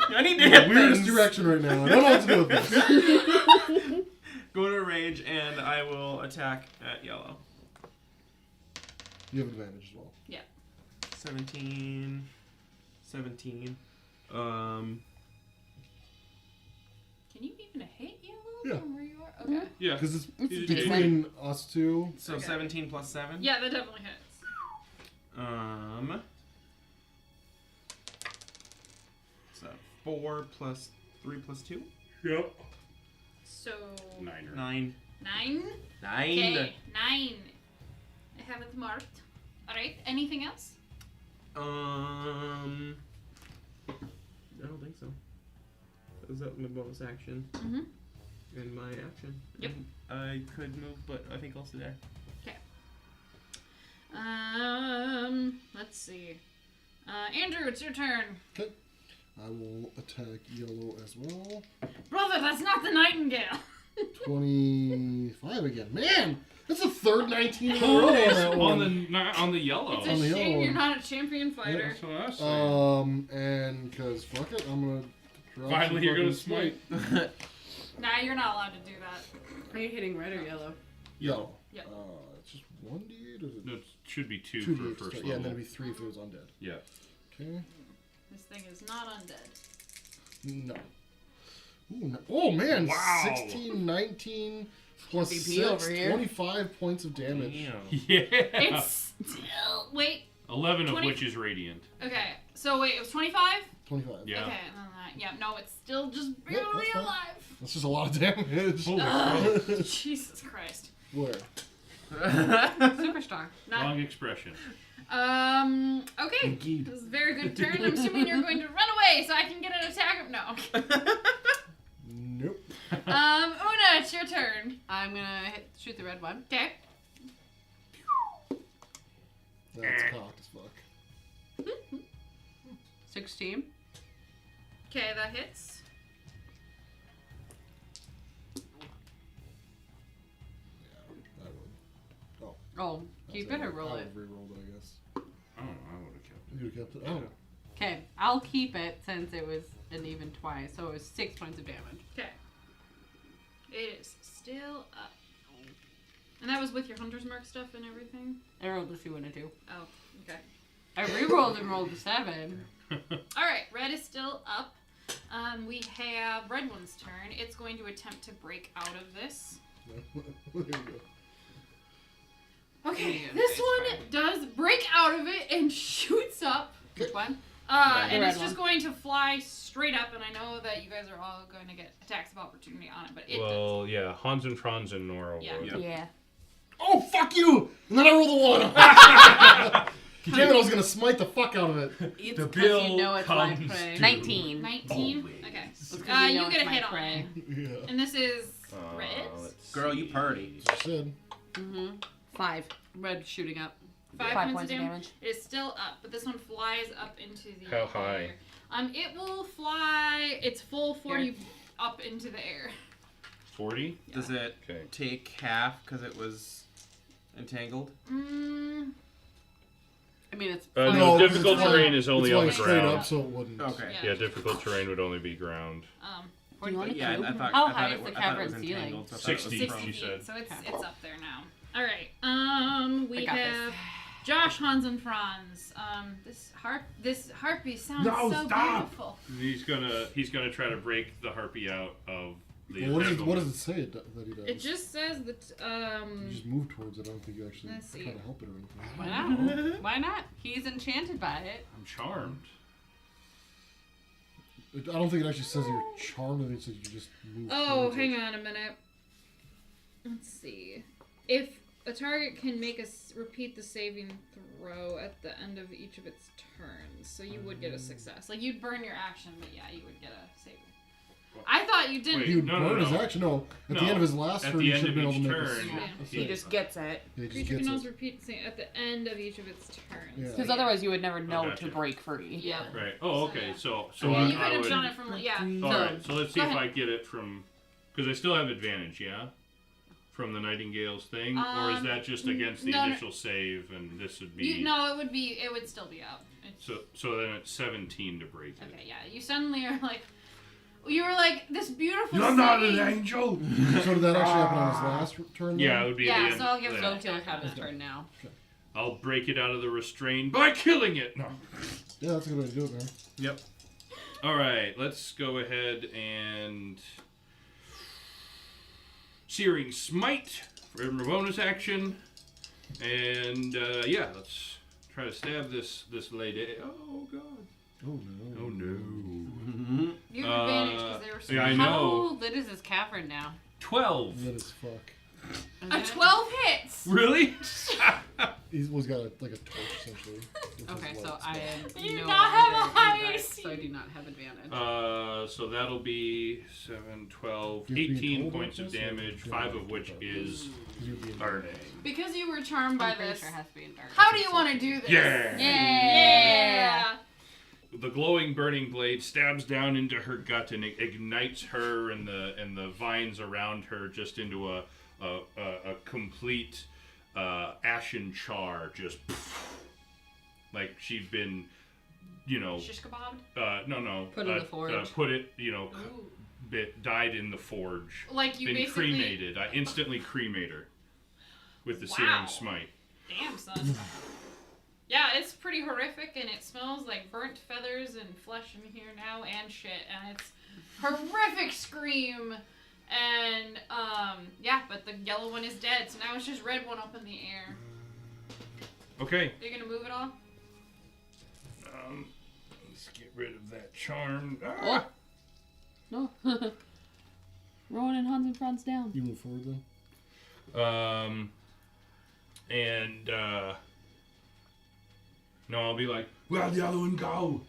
I need to hit Weirdest things. direction right now. I don't know what to do with this. Go into a rage, and I will attack at yellow. You have advantage as well. 17. Can you even hit yellow Yeah. from where you are? Okay. Yeah. Because it's It's between us two. So Okay. 17 plus 7. Yeah, that definitely hits. So 4 plus 3 plus 2. Yep. So 9. 9. 9. 9. Okay, 9. I have it marked. All right. Anything else? I don't think so. Is that my bonus action? Mm-hmm. And my action? Yep. I could move, but I think I'll stay there. Let's see. Andrew, it's your turn. Okay. I will attack yellow as well. Brother, that's not the nightingale. 25 again. Man, that's the third 19 in a row on that one. On the yellow. It's a On the yellow shame you're one. not a champion Yeah, fighter. that's what I was saying. And because fuck it, I'm gonna drop Finally, some you're gonna fucking smite. Nah, you're not allowed to do that. Are you hitting red or yellow? Yellow. Yep. It's just 1d8 or is it No, it should be 2 2d8 for to first start? level. Yeah, and then it'd be 3 if it was undead. Yeah. Okay. This thing is not undead. No. Ooh, no. Oh man, Wow. 16, 19 plus MVP 6, over here. 25 points of damage. Yeah. It's still... Wait. 11 of 20 which is radiant. Okay. So wait, it was 25? 25. Yeah. Okay. Yeah, no, it's still just Yep, barely that's fine. alive. That's just a lot of damage. Holy Jesus Christ. Where? Superstar. Not... Wrong expression. Okay. This is a very good turn. I'm assuming you're going to run away so I can get an attack. No. Nope. Una, it's your turn. I'm gonna shoot the red one. Okay. That's cocked as fuck. 16. Okay, that hits. Yeah, I would. Oh, keep it or roll I it? would re-roll it, I guess. I don't know. I would have kept it. You would've kept it? Oh. Okay, I'll keep it since it was an even twice, so it was 6 points of damage. Okay. It is still up. And that was with your hunter's mark stuff and everything? I rolled a 2 and a 2. Oh, okay. I re-rolled and rolled a 7. Alright, red is still up. We have red one's turn. It's going to attempt to break out of this. There you go. Okay, Yeah, this it's one fine. does break out of it and shoots up. Which one? And red it's just one. going to fly straight up, and I know that you guys are all going to get attacks of opportunity on it, but it does. Well, yeah. Hans and Franz and Nora Yeah. would. Yeah. Oh, fuck you! And then I rolled a 1. Damn it, I was gonna smite the fuck out of it. It's The 'cause bill you know it's my comes prey. due. 19. 19? Always. Okay. It's 'cause you know You it's get a my hit on prey. it. Yeah. And this is red. let's Girl, you see. party. As you said. Mm-hmm. 5. Red shooting up. 5 5 points of damage. It is still up, but this one flies up into the How high? air. It will fly its full 40 up into the air. 40? Does it Okay. take half because it was entangled? I mean, it's No, No, difficult it's flying- terrain is only it's on flying the straight ground. up, so it wouldn't. Okay. Yeah, difficult terrain would only be ground. Do you want to Yeah, cube? I thought, How I thought high it, is the I thought it cavern was ceiling? entangled. So I thought it was 60, prone. she said. So it's Okay. it's up there now. All right. We I got have this. Josh, Hans, and Franz. This harpy sounds No, so stop. beautiful. He's gonna try to break the harpy out of the. Well, what does entanglement. it say that he does? It just says that You just move towards it. I don't think you actually Let's see. try to help it or anything. Why not? Why not? He's enchanted by it. I'm charmed. I don't think it actually says you're charmed. I think it says you just move Oh, towards hang it. on a minute. Let's see. If a target can make us repeat the saving throw at the end of each of its turns, so you would get a success. Like you'd burn your action, but yeah, you would get a saving. I thought you didn't. Wait, He would No, burn no, his no. action. No, at No, the end of his last at turn, the he end should have of been able to each make turn, Yeah. a He save. just gets it. Yeah, he just Creature can gets also it. repeat the same at the end of each of its turns. Yeah. Because otherwise you would never know gotcha. to break free. Yeah. Right. Oh, So, okay. yeah. So Yeah, you I could have would. done it from yeah. All right. So let's see Go if ahead. I get it from, because I still have advantage. Yeah. from the Nightingale's thing, or is that just against the initial save, and this would be... it would still be up. So then it's 17 to break it. Okay, yeah. You suddenly are like... You were like, this beautiful You're city. not an angel! So did that actually happen on his last turn? Yeah, then? it would be Yeah, the end. so I'll give So it he'll have his turn now. I'll break it out of the restraint by killing it! No. Yeah, that's a good way to do it, man. Yep. Alright, let's go ahead and... Searing Smite for a bonus action. And, yeah, let's try to stab this lady. Oh, God. Oh, no. Oh, no. You have advantage because they were so... Yeah, I How know. lit is this cavern now? 12. That is fuck. A 12 hits! Really? He's got a torch, essentially. Okay, so I am You no do not have a longer high in AC. so I do not have advantage. So that'll be 7, 12, You're being 18 told points of about this, or damage, you're 5 being of which told? is You're being- burning. Because you were charmed by I'm pretty this, sure it has to be in dark. how do you want to do this? Yeah! Yeah! The glowing burning blade stabs down into her gut and it ignites her and the vines around her just into a complete ashen char, just like she'd been, Shish kebab? no, Put in the forge. put it, Ooh. died in the forge. Like you Been basically... cremated. I instantly cremate her with the Wow. searing smite. Damn, son. Yeah, it's pretty horrific, and it smells like burnt feathers and flesh in here now, and shit, and it's horrific scream, and, yeah, but the yellow one is dead, so now it's just red one up in the air. Okay. Are you gonna move it all? Let's get rid of that charm. Oh. No. Rowan and Hans and Franz down. You move forward then? No, I'll be like, where'd the other one go?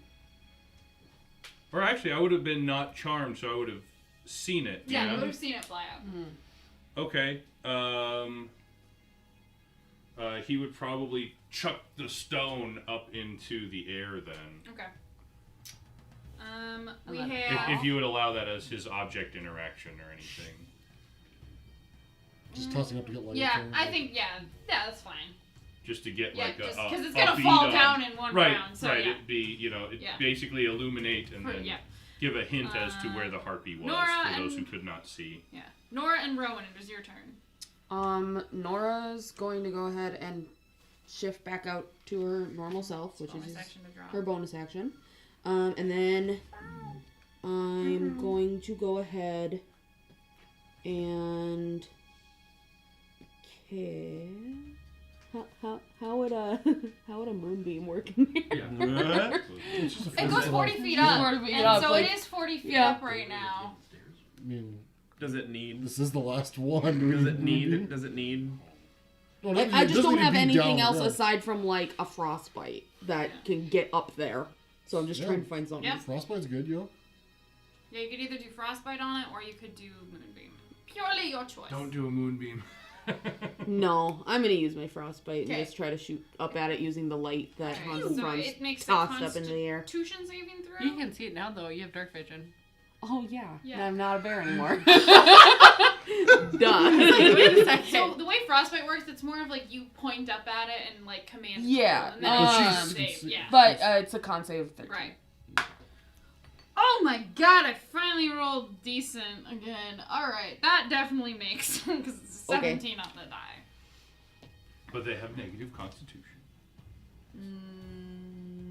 Or actually, I would have been not charmed, so I would have seen it. Yeah, you would have seen it fly out. Okay. He would probably chuck the stone up into the air then. Okay. We If- have... If you would allow that as his object interaction or anything. Just tossing up to get light. Yeah, I think, yeah, that's fine. Just to get Yeah, like just a because it's a gonna bead fall on. down in one Right, round. So right. yeah. It'd be, it Yeah. basically illuminate and then Yeah. give a hint as to where the harpy was Nora for those who and- could not see. Yeah. Nora and Rowan, it was your turn. Nora's going to go ahead and shift back out to her normal self, which Bonus is action to draw. her bonus action. And then I'm going to go ahead and how would a moonbeam work in here? It's just a It goes 40 feet up. 40 feet and up, so like- it is 40 feet yeah. up right now. I mean, Does it need? this is the last one. Does it need? Does it need? No, it I just doesn't don't need have to be down anything else there. aside from like a frostbite that can get up there. So I'm just Yeah. trying to find something. Yeah. Frostbite's good, yo. Yeah, you could either do frostbite on it or you could do moonbeam. Purely your choice. Don't do a moonbeam. No, I'm gonna use my frostbite and Okay. just try to shoot up at it using the light that Alright, Hans and so Franz it makes tossed a up into the air. Constitution saving throw. You can see it now, though. You have dark vision. Oh yeah. Yeah. I'm not a bear anymore. Duh. Wait a second. So the way frostbite works, it's more of like you point up at it and like command. it to Yeah, roll, and then but it's she's- save. Yeah. But it's a con save of 13. Right. Oh my god, I finally rolled decent again. Alright, that definitely makes because it's a Okay. 17 on the die. But they have negative constitution.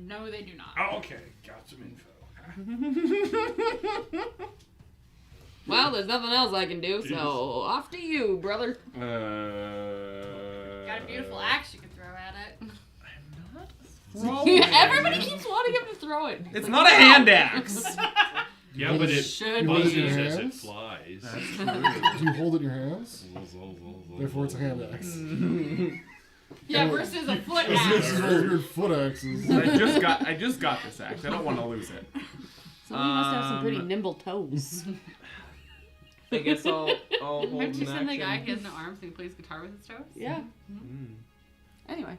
No, they do not. Oh, okay. Got some info. Well, there's nothing else I can do, so Jeez. off to you, brother. Got a beautiful axe you can throw at it. Everybody keeps wanting him to throw it. It's not a hand axe. Yeah, but it Should hold it in buzzes your as it hands? flies. Do you hold it in your hands? Therefore, it's a hand axe. Yeah, versus a foot This axe. is all weird foot axes. I just got this axe. I don't want to lose it. Somebody must have some pretty nimble toes. I guess I'll hold Aren't you an saying the guy action. who has no arms and he plays guitar with his toes? Yeah. Mm. Anyway.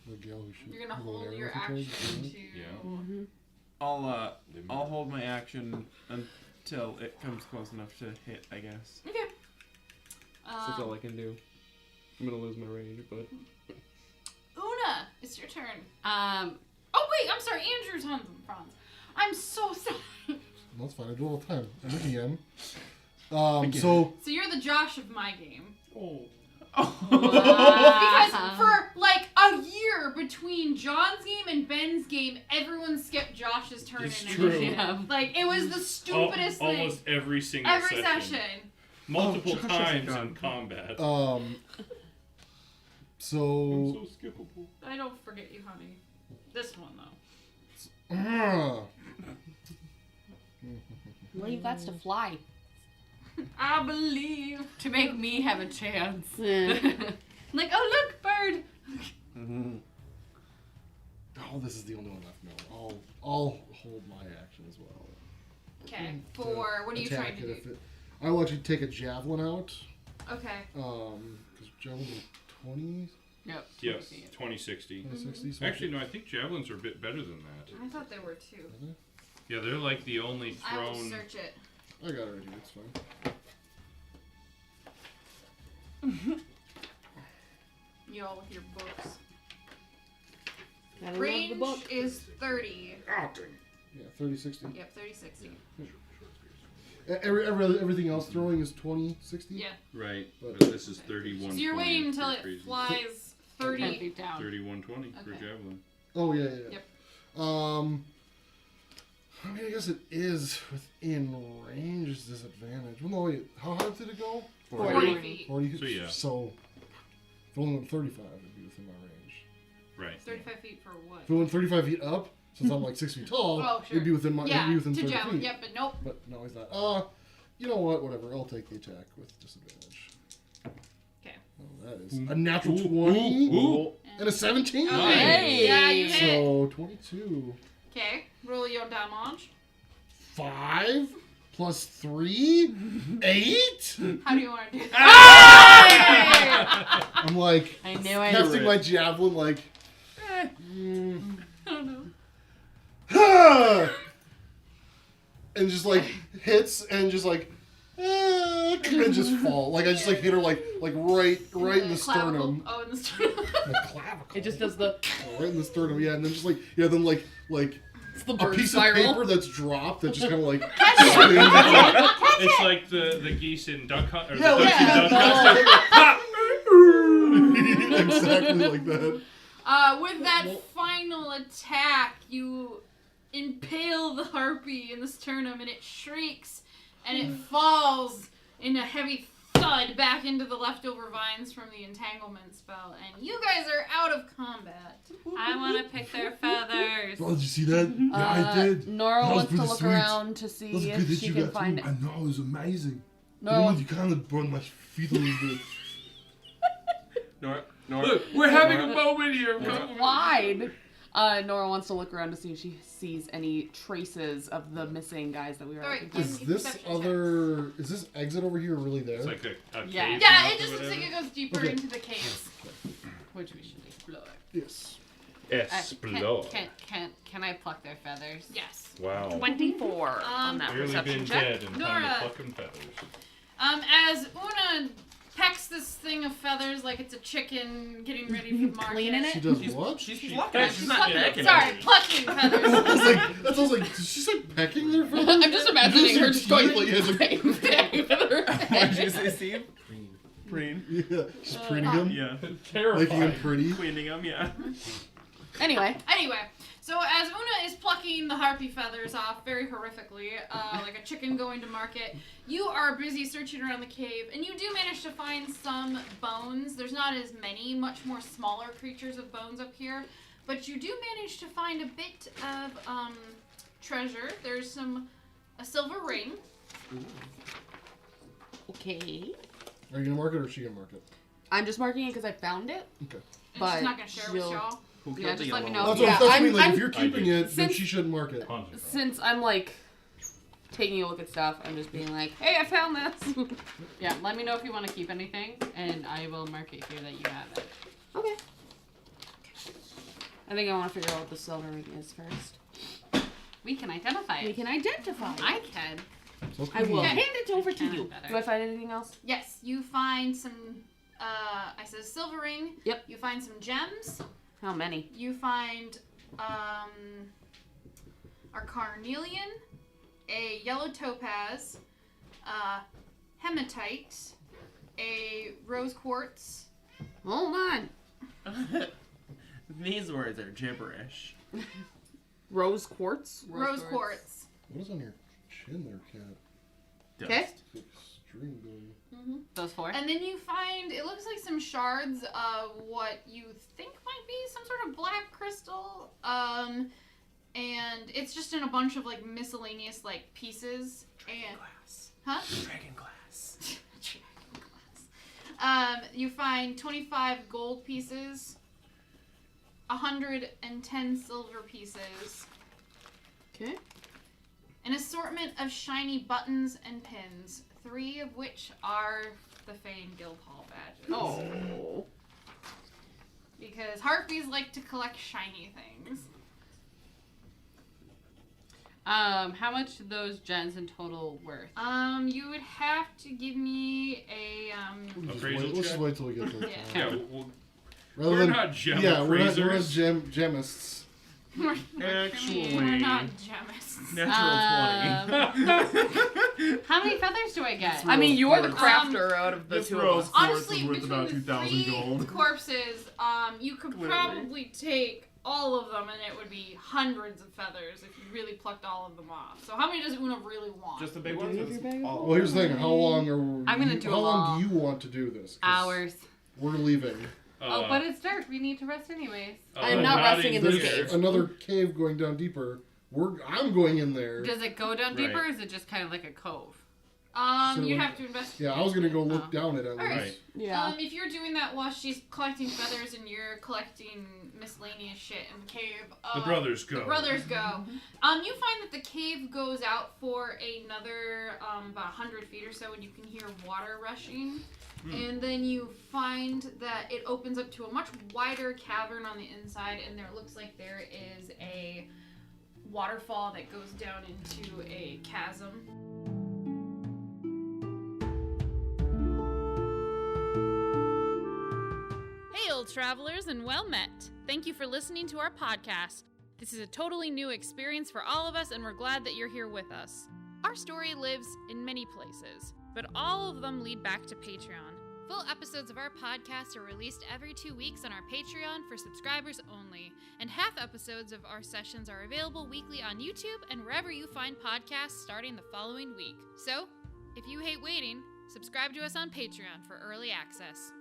The gal who shoot You're gonna the hold arrow your with the toes, action yeah. to. Yeah. Mm-hmm. I'll hold my action until it comes close enough to hit, I guess. Okay. That's all I can do. I'm gonna lose my rage, but Una, it's your turn. Oh wait, I'm sorry. Andrew's on Franz. I'm so sorry. That's fine. I do all the time. I'm looking at him. So So you're the Josh of my game. oh, Because for like a year between John's game and Ben's game, everyone skipped Josh's turn It's in true. initiative. Yeah. Like it was the stupidest thing. Almost every single Every session. Multiple Josh times hasn't in combat. so I'm so skippable. I don't forget you, honey. This one though. Well, you got to fly. I believe. To make me have a chance. Like, oh look, bird. oh, this is the only one left. No, I'll hold my action as well. Okay. For what are you Attack trying to it do? if I will actually take a javelin out. Okay. Because javelins are 20, Yep. Yep, 2060. 2060. So Actually, no, I think javelins are a bit better than that. I thought there were two. Yeah, they're like the only I will thrown. search it. I got it right here. It's fine. You all with your books. Gotta love the Range book. is 30. Yeah, 30, 60. Yep, 30, 60. Everything else throwing is 20, 60? Yeah. Right, But- but this is 31. So you're waiting until it flies 30. 10 feet down. 3120 for Okay. javelin. Oh, yeah. Yep. I mean, I guess it is within range disadvantage. Well, no, wait. How hard did it go? 40 feet. 40. So, yeah. So, if it only went 35, it'd be within my range. Right. 35 feet for what? If it went 35 feet up, since I'm like 6 feet tall, Oh, sure. it'd be within my. Yeah, it'd be within to 30 javelin. feet. Yep, but nope. But no, he's not. You know what? Whatever. I'll take the attack with disadvantage. Okay. Oh, that is a natural 20 Ooh. and a 17. Okay. Yeah, you hit. So 22. Okay, roll your damage. 5 plus 3, 8. How do you want to do that? I'm like I knew I casting my javelin like. I don't know. And just like hits and just like and just fall. Like I just like hit her like right in the Clavicle. sternum. Oh, in the sternum. The clavicle. It just does the. right in the sternum. Yeah, and then just like then like It's the a bird piece spiral. of paper that's dropped that just kind of like. It's like the geese in Duck Hunt. Or Yeah, the ducks in like- Duck Hunt. Exactly like that. With that final attack, you impale the harpy in the sternum, and it shrieks, and it falls in a heavy thud back into the leftover vines from the entanglement spell, and you guys are out of combat. I want to pick their feathers. Oh, did you see that? Yeah, I did. Nora That was wants to pretty look sweet. around to see That's if good that she you can got find through. it. I know, it was amazing. Nora, You kind of burned my feet a little bit. Nora. Look, we're having a moment here. wide. Nora wants to look around to see if she sees any traces of the missing guys that we were Alright, looking for. Is this is this exit over here really there? It's like a Yeah. cave Yeah, mouth it or just looks whatever. like it goes deeper Okay. into the caves. Which we should explore. Yes. Explore. Can I pluck their feathers? Yes. Wow. 24 on that Barely perception been check. dead and time Nora. to plucking feathers. As Una pecks this thing of feathers like it's a chicken getting ready for the market. Cleaning She it? does what? She's plucking it. She's not Plucking, pecking sorry, it. plucking feathers. I was like, did she say pecking their feathers? I'm just imagining her just going Like, yeah, bang, bang with her What head. did you say, Steve? Preen. yeah, she's preening them, Yeah. making them Terrifying. pretty. Cleaning them, yeah. Anyway, So as Una is plucking the harpy feathers off very horrifically, like a chicken going to market, you are busy searching around the cave, and you do manage to find some bones. There's not as many, much more smaller creatures of bones up here, but you do manage to find a bit of treasure. There's a silver ring. okay. Are you gonna mark it or is she gonna mark it? I'm just marking it because I found it. Okay. And But she's not going to share with she'll- y'all. Who Yeah, killed the just let me yellow know. one? That's what I I'm- mean. Like, I'm- if you're keeping it, then Since- she shouldn't mark it. Since I'm like taking a look at stuff, I'm just being like, hey, I found this. Yeah, let me know if you want to keep anything, and I will mark it here that you have it. Okay. I think I want to figure out what the silver ring is first. We can identify We it. can identify. I can. I will. Yeah, hand it over to you. Better. Do I find anything else? Yes, you find some, I said silver ring. Yep. You find some gems. How many? You find, a carnelian, a yellow topaz, hematite, a rose quartz. Hold on. These words are gibberish. Rose quartz. Rose quartz. What is on your chin there, Cat? Okay. It's like string going. Those 4. And then you find, it looks like some shards of what you think might be some sort of black crystal. And it's just in a bunch of like miscellaneous like pieces. And Glass. huh? Dragon glass. You find 25 gold pieces, 110 silver pieces, Okay. an assortment of shiny buttons and pins, 3 of which are the Fane Guildhall badges. Oh. Because Harpies like to collect shiny things. How much are those gens in total worth? You would have to give me a Appraisal Let's just check? wait till we get to the Yeah. Yeah, time. well, Rather we're than, not gem yeah, we're not appraisers. gemists. Actually, we're not gemists. natural 20. How many feathers do I get? I mean, you're the Rose crafter out of the This two of rose us. quartz Honestly, is worth between about the 2,000 3 gold. corpses, you could Clearly. probably take all of them, and it would be hundreds of feathers if you really plucked all of them off. So how many does Una really want? Just the big ones? All Well, here's the thing. How long are we, I'm gonna do How a long long- do you want to do this? 'Cause Hours. We're leaving. Oh, but it's dark. We need to rest anyways. I'm not resting in this There's cave. another cave going down deeper. I'm going in there. Does it go down Right. deeper, or is it just kind of like a cove? So You'd we- have to investigate. Yeah, I was gonna go look Oh. down it at Alright. least. Yeah. If you're doing that while she's collecting feathers and you're collecting miscellaneous shit in the cave, The brothers go. The brothers go. You find that the cave goes out for another about 100 feet or so, and you can hear water rushing. And then you find that it opens up to a much wider cavern on the inside, and there looks like there is a waterfall that goes down into a chasm. Hey, old travelers, and well met. Thank you for listening to our podcast. This is a totally new experience for all of us, and we're glad that you're here with us. Our story lives in many places, but all of them lead back to Patreon. Full episodes of our podcast are released every 2 weeks on our Patreon for subscribers only, and half episodes of our sessions are available weekly on YouTube and wherever you find podcasts starting the following week. So, if you hate waiting, subscribe to us on Patreon for early access.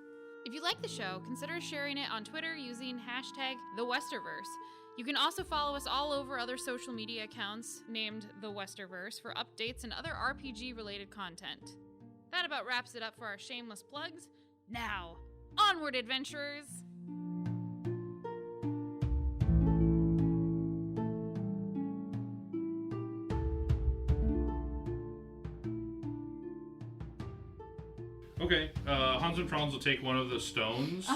If you like the show, consider sharing it on Twitter using hashtag #TheWesterverse. You can also follow us all over other social media accounts named The Westerverse for updates and other RPG-related content. That about wraps it up for our shameless plugs. Now, onward, adventurers! Okay, Hans and Franz will take one of the stones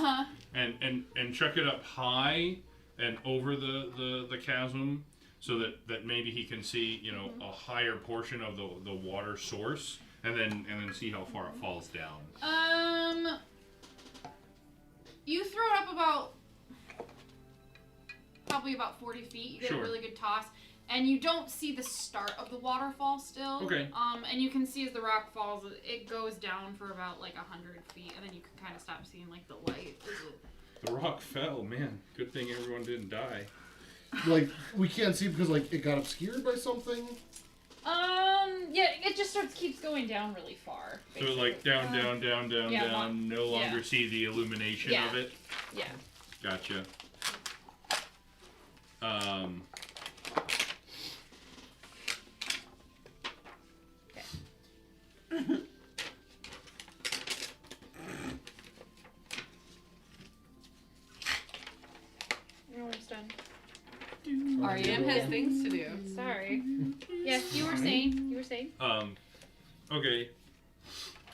and chuck it up high and over the chasm, so that maybe he can see, a higher portion of the water source, and then see how far it falls down. You throw it up probably about 40 feet. You get Sure. a really good toss. And you don't see the start of the waterfall still. Okay. And you can see as the rock falls, it goes down for about 100 feet, and then you can kind of stop seeing the light. The rock fell, man. Good thing everyone didn't die. We can't see because it got obscured by something. Yeah, it just keeps going down really far. So basically. down, yeah, down. No longer see the illumination Yeah. of it. Yeah. Gotcha. You're almost done. REM has things to do. Sorry. Yes, you were saying. Okay.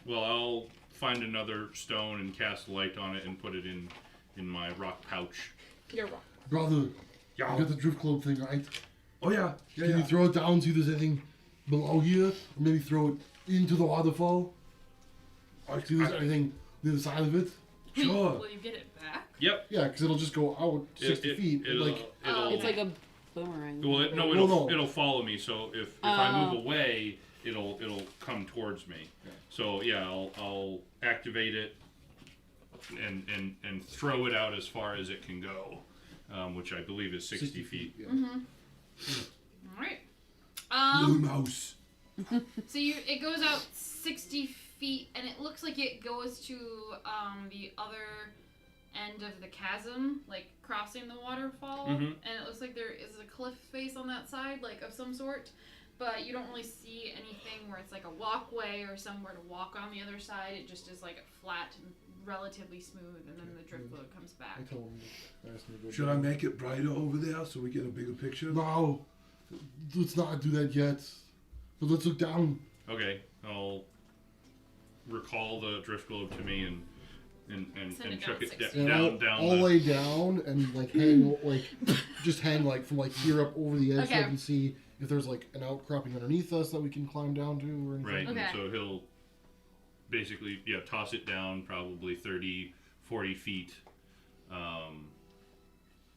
Well, I'll find another stone and cast light on it and put it in my rock pouch. You're wrong. Brother, Yeah. you got the drift globe thing, right? Oh yeah. Can you throw it down, see if there's anything below here, or maybe throw it into the waterfall. Or see if there's anything the other side of it. Sure. Will you get it back? Yep. Yeah, because it'll just go out 60 feet. It'll, It's like a boomerang. well, it'll follow me. So if I move away, it'll come towards me. Yeah. So yeah, I'll activate it and throw it out as far as it can go, which I believe is 60 feet. Yeah. All right. Blue mouse. So it goes out 60 feet, and it looks like it goes to the other end of the chasm, like crossing the waterfall. Mhm. And it looks like there is a cliff face on that side, like of some sort. But you don't really see anything where it's like a walkway or somewhere to walk on the other side. It just is like flat and relatively smooth, and then the drift flow comes back. I told him. Asked him to go Should down. I make it brighter over there so we get a bigger picture? No. Let's not do that yet. But let's look down. Okay, I'll recall the drift globe to me and Send it chuck down it 60. And down I'll the. lay down and like hang just hang like from like here up over the edge so I Okay. can see if there's like an outcropping underneath us that we can climb down to or anything. Right, Okay. and so he'll basically, toss it down probably 30, 40 feet,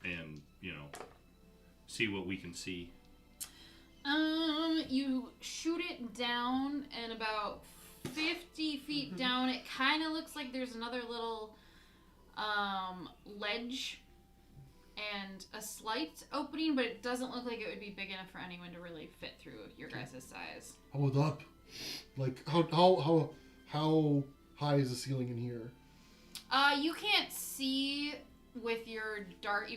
and, see what we can see. You shoot it down, and about 50 feet down, it kind of looks like there's another little ledge and a slight opening, but it doesn't look like it would be big enough for anyone to really fit through your guys' size. Hold up. Like how high is the ceiling in here? You can't see with your dark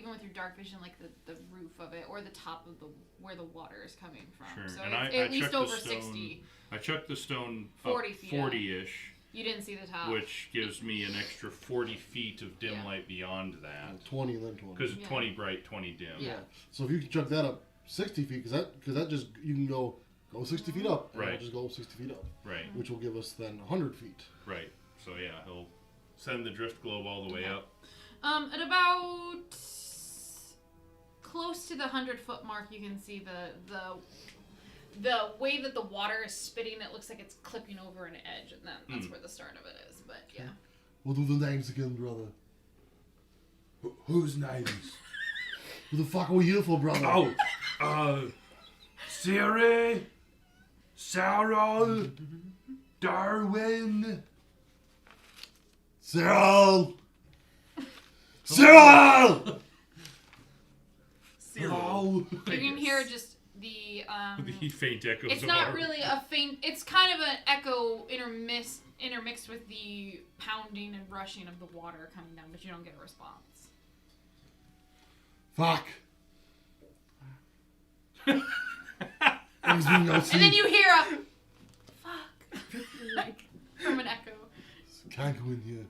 vision, like the roof of it or the top of where the water is coming from. Sure. So And it's I at least checked the over stone. 60. I chucked the stone 40 up feet 40-ish, You didn't see the top. which gives me an extra 40 feet of dim Yeah. light beyond that. 20 then 20. Because it's Yeah. 20 bright, 20 dim. Yeah. So if you can chuck that up 60 feet, because that just you can go 60 feet up, and Right. it'll just go 60 feet up, Right, which will give us then 100 feet. right. So yeah, he'll send the drift globe all the way up. At about close to the 100-foot mark, you can see the way that the water is spitting. It looks like it's clipping over an edge, and that's where the start of it is. But yeah. We'll do the names again, brother. Whose names? Who the fuck are we here for, brother? Siri, Sarah, Darwin. Cyril! Cyril! Oh, You can hear just the The faint echoes it's of not our- really a faint. It's kind of an echo intermixed with the pounding and rushing of the water coming down, but you don't get a response. Fuck. And then you hear a fuck like from an echo. Can't go in here.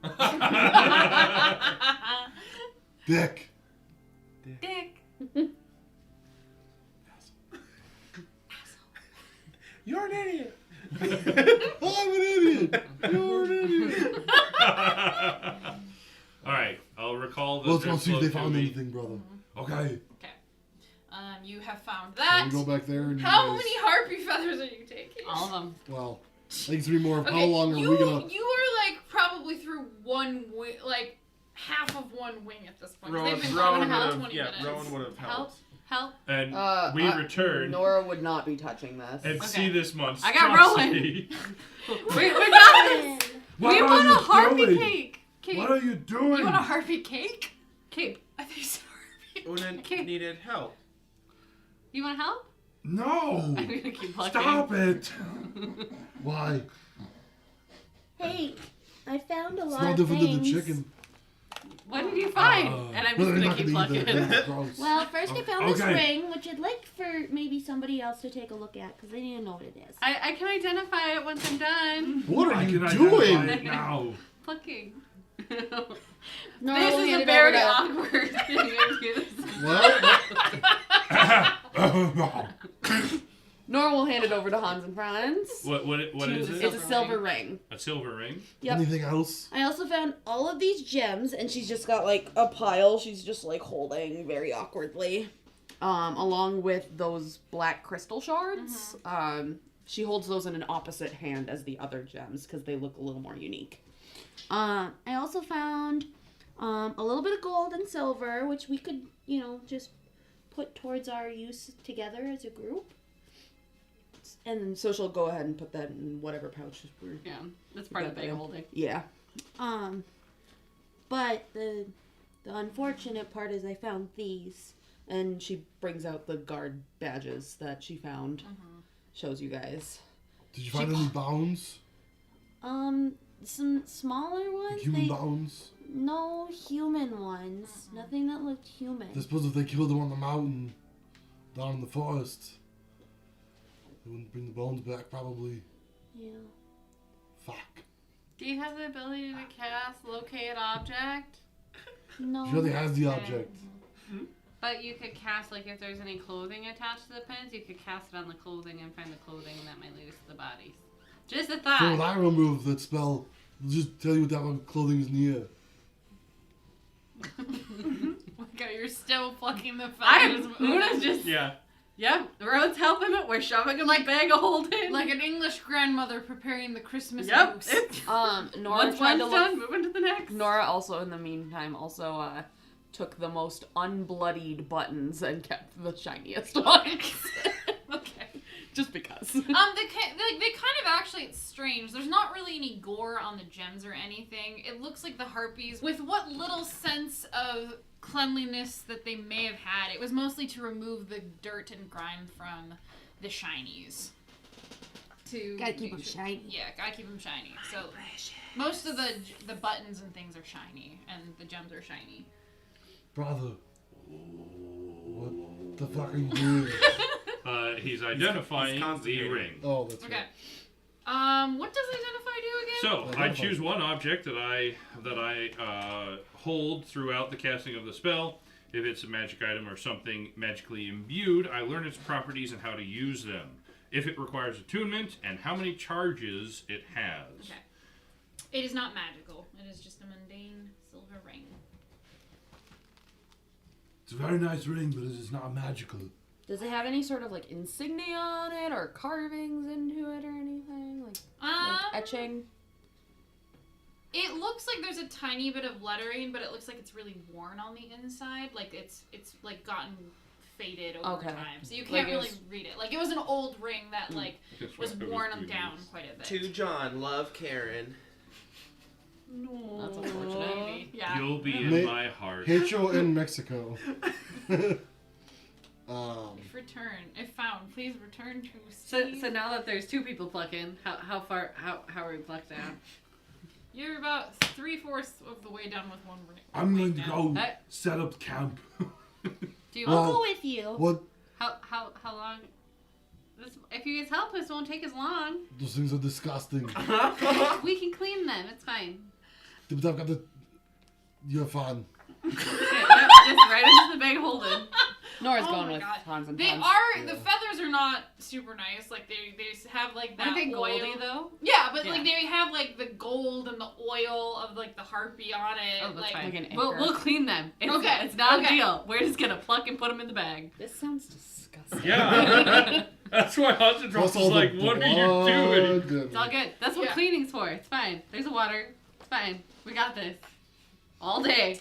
Dick. Dick. You're an idiot. I'm an idiot. You're an idiot. All right, I'll recall the. Let's go drift see if they globe to found me. anything, brother. okay. Okay. You have found So that. we go back there and you How guys- many harpy feathers are you taking? All of them. Well, I think it's 3 more. Okay, How long are we gonna? You are like probably through one wing, like half of one wing at this point. 'cause They've been Rowan going would about have, 20 yeah, minutes. Rowan would have Help. helped. Help. And we return Nora would not be touching this. and see this monster. I got Rowan. We got this. What we are want a you harpy doing? cake. Cake. What are you doing? You want a harpy cake? Cape. I think it's harpy. Unan Okay. needed help. You want to help? No! I'm gonna keep plucking. Stop it! Why? Hey, I found a It's lot no of different than the things. chicken. What did you find? And I'm Well, just they're gonna not keep gonna eat plucking. that. Gross. Well, first I found this Okay. ring, which I'd like for maybe somebody else to take a look at, because they need to know what it is. I can identify it once I'm done What are I you can doing? identify it now. plucking. Nora This will is hand a it very over to- awkward thing to use. Well, Nora will hand it over to Hans and Franz. What is it? It's a silver ring. A silver ring? Yep. anything else? I also found all of these gems, And she's just got like a pile she's just like holding very awkwardly. Along with those black crystal shards. She holds those in an opposite hand as the other gems because they look a little more unique. I also found a little bit of gold and silver, which we could, just put towards our use together as a group. And so she'll go ahead and put that in whatever pouch we're... Yeah, that's part of the bag of holding. Yeah. But the unfortunate part is I found these. And she brings out the guard badges that she found. Shows you guys. Did you find any bounds? Some smaller ones. Human bounds? No human ones. Nothing that looked human. I suppose if they killed them on the mountain, down in the forest, they wouldn't bring the bones back, probably. Yeah. Fuck. Do you have the ability to cast locate object? No. She already has the object. But you could cast, like, if there's any clothing attached to the pins, you could cast it on the clothing and find the clothing, and that might lead us to the bodies. Just a thought. So when I remove that spell, it'll just tell you what type of clothing is near. You're still plucking the feathers. Una's just... Yeah. Yep, the road's helping it. We're shoving him like a bag of holding. Like an English grandmother preparing the Christmas Yep. goose. Nora Once tried one's to look... done, moving to the next. Nora also, in the meantime, took the most unbloodied buttons and kept the shiniest ones. Okay. Just because. They kind of actually, it's strange. There's not really any gore on the gems or anything. It looks like the Harpies, with what little sense of cleanliness that they may have had, it was mostly to remove the dirt and grime from the shinies. Gotta keep them shiny. Yeah, gotta keep them shiny. So most of the buttons and things are shiny, and the gems are shiny. Brother. What the fuck are you doing? He's identifying the ring. Oh, that's Okay. right. What does identify do again? So I choose one object that I hold throughout the casting of the spell. If it's a magic item or something magically imbued, I learn its properties and how to use them. If it requires attunement, and how many charges it has. Okay. It is not magical. It is just a mundane silver ring. It's a very nice ring, but it is not magical. Does it have any sort of like insignia on it or carvings into it or anything? Like etching? It looks like there's a tiny bit of lettering, but it looks like it's really worn on the inside. Like it's like gotten faded over time. So you can't really read it. Like it was an old ring that was worn down quite a bit. To John, love Karen. No. That's unfortunate. Yeah. You'll be in my heart. Hecho in Mexico. If found, please return to So now that there's two people plucking, how are we plucked down? You're about 3/4 of the way done with one ring. I'm going to go Hey. set up camp. Do you I'll go with you. What? how long? If you guys help us, it won't take as long. Those things are disgusting. We can clean them. It's fine. But I've got the... You're fine. Okay, yep, just right into the bag holding. Nora's Oh going my with God. tons and They tons. are Yeah. the feathers are not super nice. Like they just have like that Aren't they oil. goldy though? Yeah, but Yeah. like they have like the gold and the oil of like the harpy on it. Oh, that's like, fine. Like an We'll anchor. clean them. Okay, It's not okay. a deal. We're just gonna pluck and put them in the bag. This sounds disgusting. Yeah. That's why Hudson Plus was all the like, what are you doing? blood It's all good. That's what Yeah. cleaning's for. It's fine. There's a water. It's fine. We got this. All day.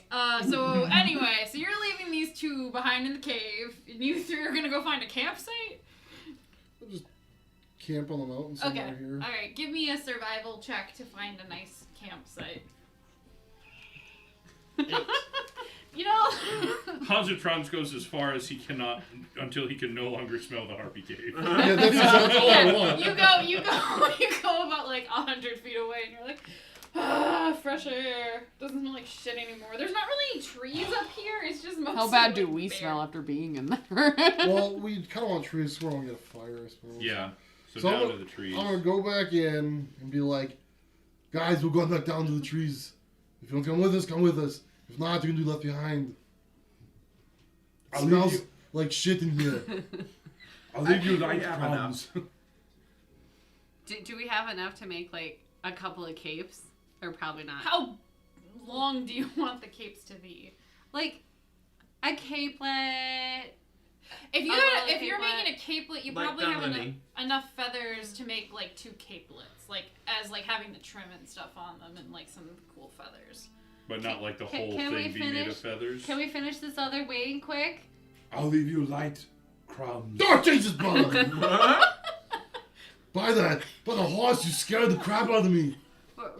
So anyway, so you're leaving these two behind in the cave, and you three are gonna go find a campsite. We'll just camp on the mountain somewhere Okay. here. All right. Give me a survival check to find a nice campsite. You know. Hansatrons goes as far as he cannot until he can no longer smell the Harpy Cave. Yeah, that's all I want. You go about like 100 feet away, and you're like, fresh air. Doesn't smell like shit anymore. There's not really any trees up here. It's just mostly. How bad do like, we bare. smell after being in there? Well, we kind of want trees so we don't get a fire, I suppose. Yeah. So So down to the trees. I'm gonna go back in and be like, guys, we're going back down to the trees. If you don't come with us, come with us. If not, you're gonna be left behind. It smells like shit in here. I'll leave you light have crumbs. Do we have enough to make like a couple of capes? Or probably not. How long do you want the capes to be? Like a capelet. If little you're capelet. making a capelet, you Like probably have Dunley. enough feathers to make like 2 capelets, like as like having the trim and stuff on them and like some cool feathers. But not like the Can- whole can we thing be made of finish? feathers. Can we finish this other wing quick? I'll leave you light crumbs. Oh, Jesus, brother! By the horse, you scared the crap out of me.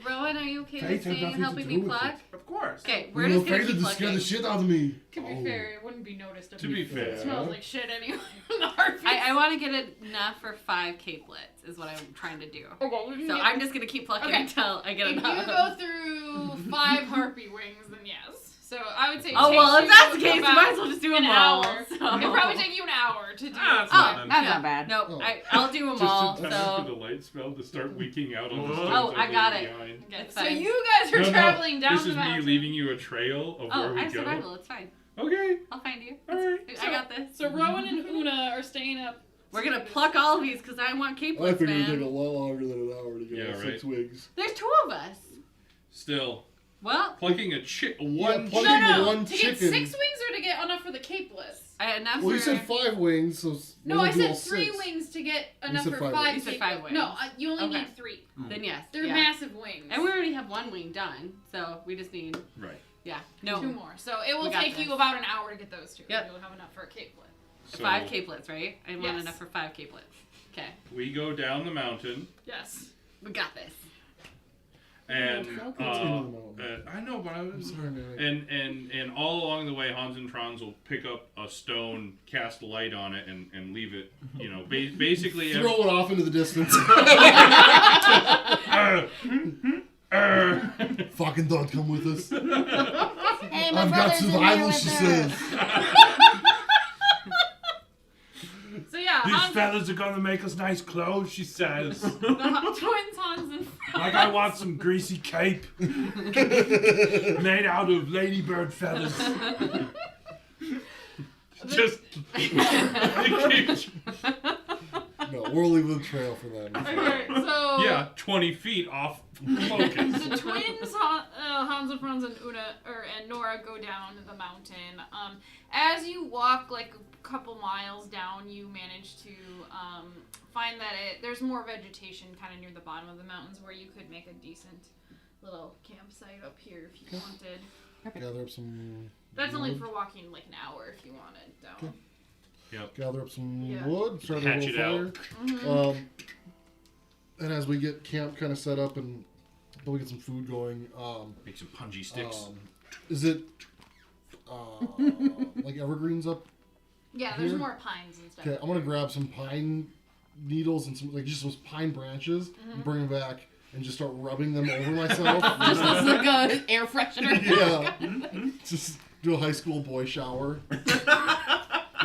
Rowan, are you okay Fate with has staying and nothing to helping do me with pluck? Of course. Okay, You we're were just gonna afraid keep to scare the plucking. shit out of me. To be fair, it wouldn't be noticed. To be fair. It smells like shit anyway from the Harpies. I want to get enough for 5 capelets is what I'm trying to do. Okay, So I'm just gonna keep plucking Okay. until I get if enough. you go through 5 harpy wings, then yes. So I would say. It Oh well, if takes that's the you case, you about might as well just do them an all. hour. So. It'd probably take you an hour to do. Ah, it's Oh, fine. That's yeah. not bad. Nope, Oh. I'll do them all. Just in time for So the light spell to start leaking out on the Oh, stones I got it. behind. Okay, It's so fine. you guys are traveling down This the is me mountain. leaving you a trail of where oh, we I have go. survival. It's fine. Okay. I'll find you. Alright. I got this. So Rowan and Una are staying up. We're gonna pluck all of these because I want I capelets, figured it'd take a man. lot longer than an hour to get Yeah, all right. 6 wigs. There's 2 of us. Still, Well, plucking one plucking No, one to get chicken. 6 wings or to get enough for the capelets? I had enough Well, you for. said 5 wings, so No, we'll I do all said 3 6. wings to get You enough said for 5 5 wings. You said capelets. 5 wings. No, you only Okay. need 3. Then yes. They're yeah. massive wings. And we already have 1 wing done, so we just need right. no 2 more. So it will We got take this. you about an hour to get those 2. Yep. You'll have enough for a capelet. So 5 capelets, right? I want Yes. enough for 5 capelets. Okay, we go down the mountain, Yes. we got this. and mountain. I know, but I I'm was. sorry, man. And all along the way, Hans and Franz will pick up a stone, cast light on it, and leave it. You know, basically. Throw it off into the distance. Fucking don't come with us. Hey, my I've got brother's in there survival, with she her. says. So yeah, These Hans, feathers are gonna make us nice clothes, she says. the twins Hans and Like I want some greasy cape made out of ladybird feathers. Just. No, we'll leave a trail for them. Okay, so Yeah, 20 feet off focus. the twins Hans and Franz and Una and Nora go down the mountain. As you walk like a couple miles down, you manage to find that there's more vegetation kind of near the bottom of the mountains where you could make a decent little campsite up here if you wanted. Gather up some. That's only wood. for walking like an hour if you wanted down. Okay. Yep. Gather up some Yeah. wood. Start a Hatch little it fire. out. And as we get camp kind of set up and we get some food going, Make some punji sticks. is it like evergreens up? Yeah, there's Here? more pines and stuff. Okay, I'm gonna grab some pine needles and some like just those pine branches and bring them back and just start rubbing them over myself. Just as like a air freshener. Yeah, just do a high school boy shower.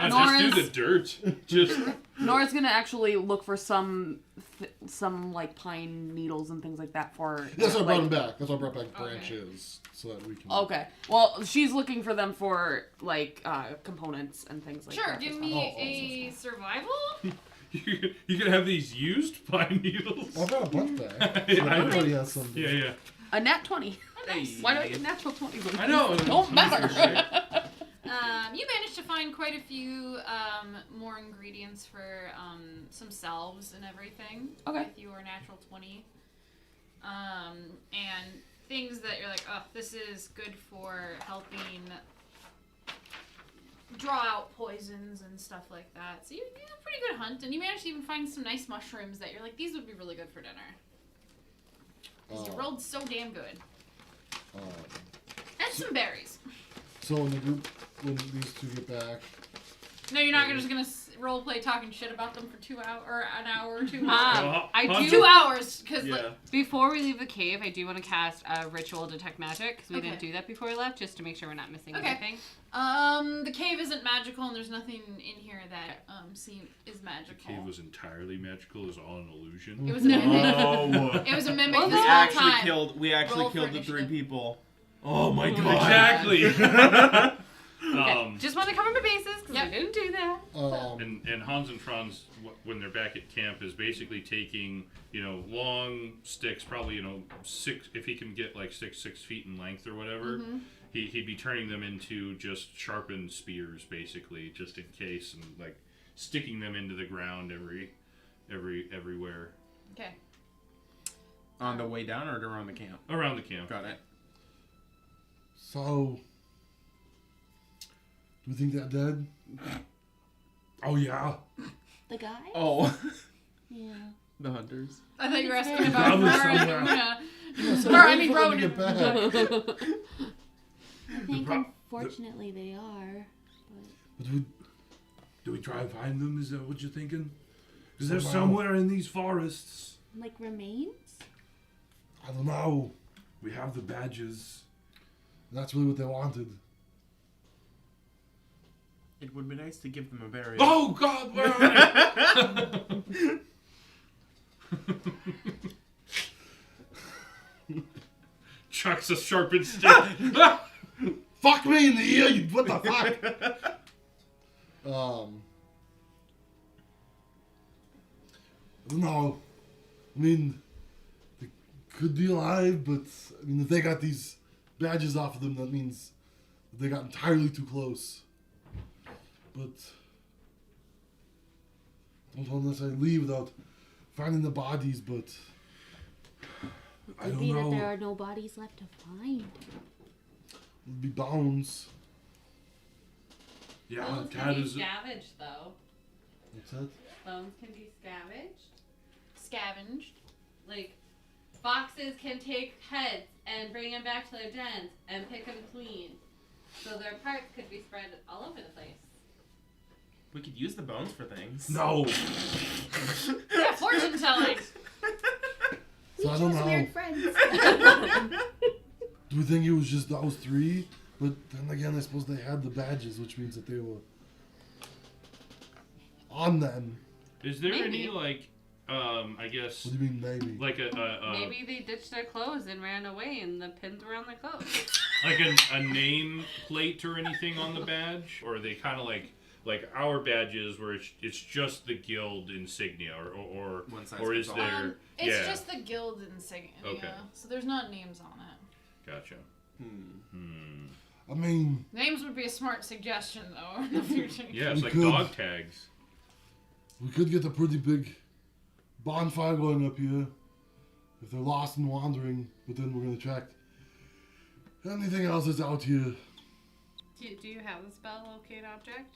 Just do the dirt. Just. Nora's gonna actually look for some like pine needles and things like that for. That's why I brought like, them back. That's why I brought back branches so that we can. Okay. Well, she's looking for them for like components and things like Sure, that. give as me well. a survival. You can have these used pine needles. I brought a bunch back. So Yeah, everybody has some. yeah. A nat 20. Hey. Why don't you get natural 20s? I know. Don't matter. You managed to find quite a few more ingredients for some salves and everything. Okay. With your natural 20. And things that you're like, oh, this is good for helping draw out poisons and stuff like that. So you did a pretty good hunt, and you managed to even find some nice mushrooms that you're like, these would be really good for dinner. Because you rolled so damn good. And some berries. So when the group, when these two get back, No, you're not just gonna role play talking shit about them for 2 hours or an hour or 2 hours. I do. 2 hours, because Yeah. like, Before we leave the cave, I do want to cast a ritual detect magic because we Okay. didn't do that before we left, just to make sure we're not missing Okay. anything. the cave isn't magical, and there's nothing in here that is magical. The cave was entirely magical. It was all an illusion. It was a mimic. Oh. It was a mimic We this whole actually time. killed. We actually Roll for killed the 3 initiative. people. Oh my god. Exactly. Okay. Just want to cover my bases because Yep. we didn't do that. And Hans and Franz, when they're back at camp, is basically taking, long sticks, probably, 6, if he can get like 6 feet in length or whatever, he'd be turning them into just sharpened spears, basically, just in case, and like sticking them into the ground everywhere. Okay. On the way down or around the camp? Around the camp. Got it. So, do we think they're dead? Oh, yeah. The guy? Oh. Yeah. The hunters. I thought you were It's asking very- about Probably her and somewhere. Luna. So Or, I wait mean, for them to Ronan. get back. I think pro- unfortunately they are. But we, Do we try and find them? Is that what you're thinking? Because they're Somehow. somewhere in these forests. Like remains? I don't know. We have the badges. That's really what they wanted. It would be nice to give them a burial. Oh, God, where are they? Chucks a sharpened stick. Fuck me in the ear, you what the fuck? No. I mean, they could be alive, but I mean, if they got these badges off of them, that means that they got entirely too close. But don't want to necessarily leave without finding the bodies, but I Could don't be that know. there are no bodies left to find. It'd be bones. Yeah, Bones cat can be is. scavenged, though. What's that? Bones can be scavenged. Scavenged. Like, foxes can take heads and bring them back to their dens and pick them clean. So their parts could be spread all over the place. We could use the bones for things. No. Yeah, fortune telling. So I don't know. Weird friends. Do we think it was just those three? But then again, I suppose they had the badges, which means that they were on them. Is there Maybe. any, like, I guess, What do you mean, maybe? like Maybe they ditched their clothes and ran away and the pins were on their clothes. like a name plate or anything on the badge? Or are they kind of like our badges where it's just the guild insignia or One size or is fits all. there It's yeah. just the guild insignia. Okay. So there's not names on it. Gotcha. I mean, Names would be a smart suggestion, though, in the future. Yeah, it's We like could. dog tags. we could get a pretty big bonfire going up here if they're lost and wandering, but then we're going to attract anything else that's out here. Do you have the spell locate object?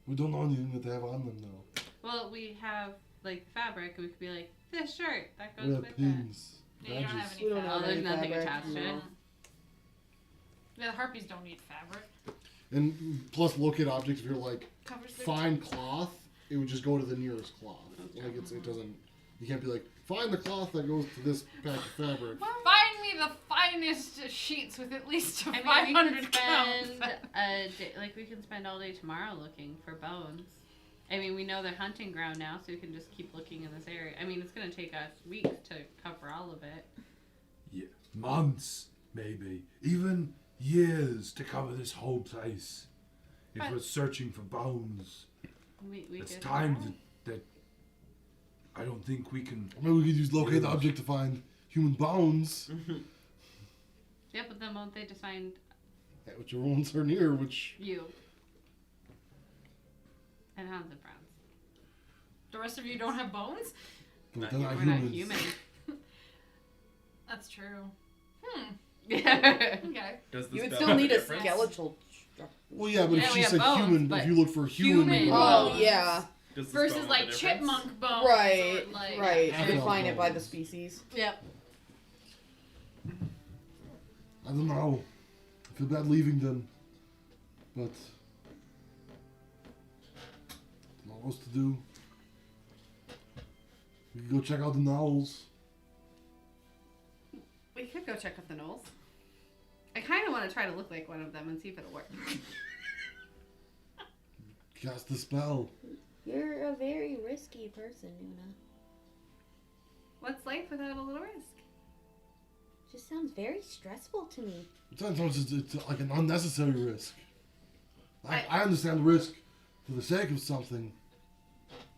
We don't know anything that they have on them, though. Well, we have, like, fabric and we could be like, this shirt, that We goes have with that. pins, Yeah, you don't have badges. any We don't fabric. Oh, have there's any nothing fabric, attached to it. no. Yeah, the Harpies don't need fabric. And plus, locate objects, if you're like, Covers their find cloth, it would just go to the nearest cloth. Like, it doesn't, you can't be like, find the cloth that goes to this patch of fabric. Find me the finest sheets with at least a I mean, 500 we could count. spend a day, like we can spend all day tomorrow looking for bones. I mean, we know their hunting ground now, so we can just keep looking in this area. I mean, it's gonna take us weeks to cover all of it. Yeah, months, maybe. Even years to cover this whole place. If But- we're searching for bones. We It's could time try. that I don't think we can. Maybe we could use locate the object to find human bones, Yeah, but then won't they just find whichever ones are near, which you and Hans and friends? The rest of you don't have bones? but We're they're not not humans. human. That's true. Yeah. Okay. Does the You would spell still make need a difference? skeletal structure. Well, yeah, but Yeah, if we she have said bones, human, but if you look for human, human Oh, bones. yeah. Does the Versus spell like make a difference? chipmunk bones. Right, Or like, right. I Define feel it by the bones. species. Yep. I don't know. I feel bad leaving them, but don't know what else to do. We could go check out the knolls. We could go check out the gnolls. I kind of want to try to look like one of them and see if it'll work. Cast the spell. You're a very risky person, Nuna. What's life without a little risk? Just sounds very stressful to me. Sometimes it's like an unnecessary risk. I understand the risk for the sake of something.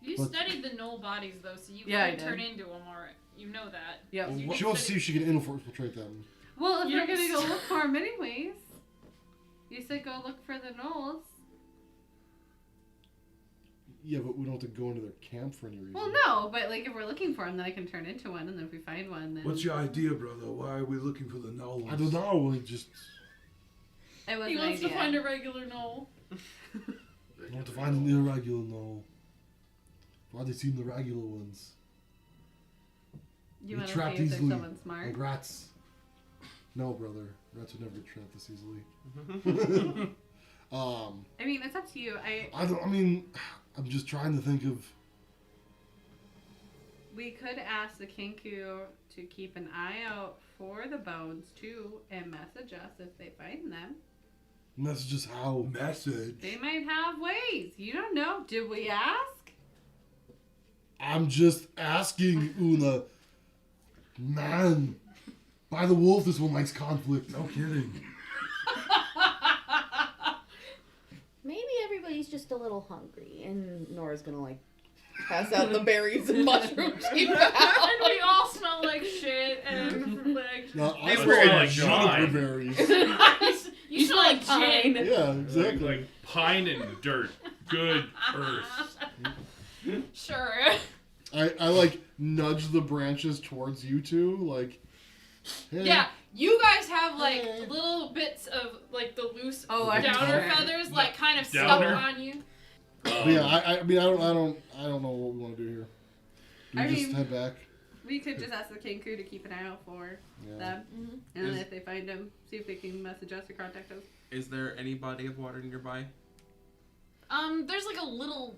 You But- studied the gnoll bodies, though, so you Yeah, I could did. turn into them, or you know that. Yep. Well, she wants to see if she can infiltrate them. Well, if You you're don't gonna go s- look for them anyways, you said go look for the gnolls. Yeah, but we don't have to go into their camp for any reason. Well, no, but like if we're looking for them, then I can turn into one, and then if we find one, then What's your idea, brother? Why are we looking for the gnolls? I don't know. Like just. it was He an wants idea. to find a regular knoll. I want to find an irregular gnoll. Why they seen the regular ones? You They want to trapped see if there's easily. someone smart? Like rats. No, brother. Rats would never get trapped this easily. I mean, it's up to you. I mean, I'm just trying to think of. We could ask the Kinku to keep an eye out for the bones too, and message us if they find them. Messages how? Message. They might have ways. You don't know. Did we ask? I'm just asking, Una. Man, by the wolf, this one likes conflict. No kidding. Maybe everybody's just a little hungry. And Nora's gonna like pass out the berries and mushrooms she found. And we all smell like shit and like. No, I They smell were like like juniper pine. berries. You smell like pine. gin. Yeah, exactly. Like pine and dirt. Good earth. Sure. I like nudge the branches towards you two, like. Hey. Yeah, you guys have like Hey. little bits of like the loose I downer know. feathers like kind of Downer? stuck on you. But yeah, I mean, I don't know what we want to do here. Do we I just mean- head back? We could just ask the Kinku to keep an eye out for Yeah. them, and then Is- if they find them, see if they can message us or contact us. Is there any body of water nearby? There's like a little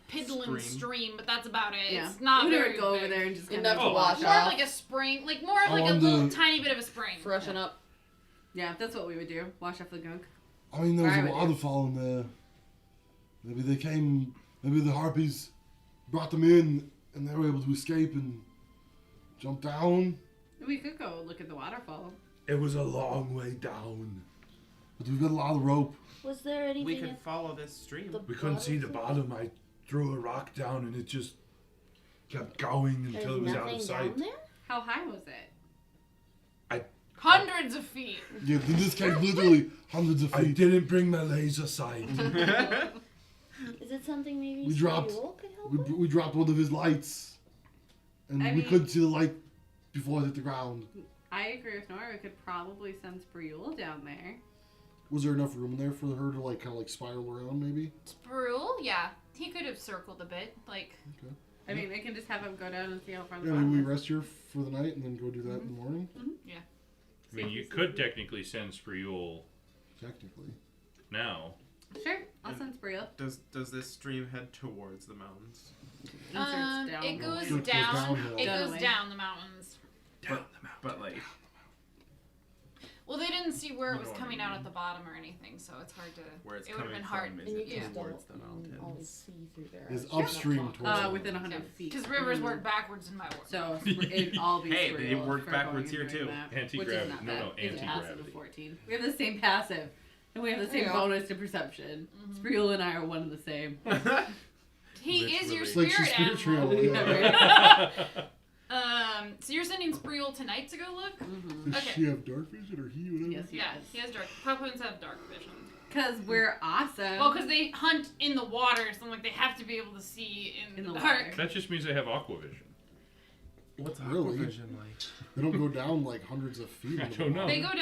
piddling Stream. stream, but that's about it. Yeah, It's not we very would go big. over there and just kind Enough of to wash More of off. like a spring, like more of like a On little the- tiny bit of a spring. Freshen up. Yeah, that's what we would do. Wash off the gunk. I mean, there was I a would do. waterfall in there. Maybe they came. Maybe the Harpies brought them in, and they were able to escape and jump down. We could go look at the waterfall. It was a long way down. But we've got a lot of rope. Was there anything We could at follow this stream. the We couldn't see the bottom. I threw a rock down and it just kept going There's until it was out nothing of sight. down there? How high was it? Hundreds of feet. Yeah, in this case, literally hundreds of I feet. didn't bring my laser sight. Is it something maybe We dropped- Spirule could help with? We dropped one of his lights, and I we mean- couldn't see the light before it hit the ground. I agree with Nora. We could probably send Sprule down there. Was there enough room in there for her to like kind of like spiral around, maybe? Sprule, yeah, he could have circled a bit, like. Okay. I mean, I can just have him go down and see how far the Yeah, bottom maybe is. we rest here for the night and then go do that in the morning. I mean, you could technically send Spreul Technically. now. Sure, I'll send Sprule. Does this stream head towards the mountains? It goes It goes down. downhill. It Down goes the way. down the mountains. But like, Well, they didn't see where it was You know what coming I out mean. at the bottom or anything, so it's hard to. where it's it would have coming been hard. from And you is can it still towards the always mountains? see through there. Is It's upstream not towards clock. Within 100 feet. Because rivers work backwards in my world. So it'd all be Hey, Sprule they work for backwards going and here, doing too. that, which is Anti-gravity. not No, bad. no, It's a passive anti-gravity. of 14. We have the same passive. And we have the same Yeah. bonus to perception. Sprule and I are one and the same. He is your It's like she's spirit spiritual. animal. Yeah. So you're sending Sprule tonight to go look? Does Okay. she have dark vision or he? Whatever. Yes, Yeah, he has dark. Puffins have dark vision. Because we're awesome. Well, because they hunt in the water, so like they have to be able to see in, In the the dark. water. That just means they have aqua vision. What's Really? aquavision like? They don't go down like hundreds of feet. I into don't the know. They water. go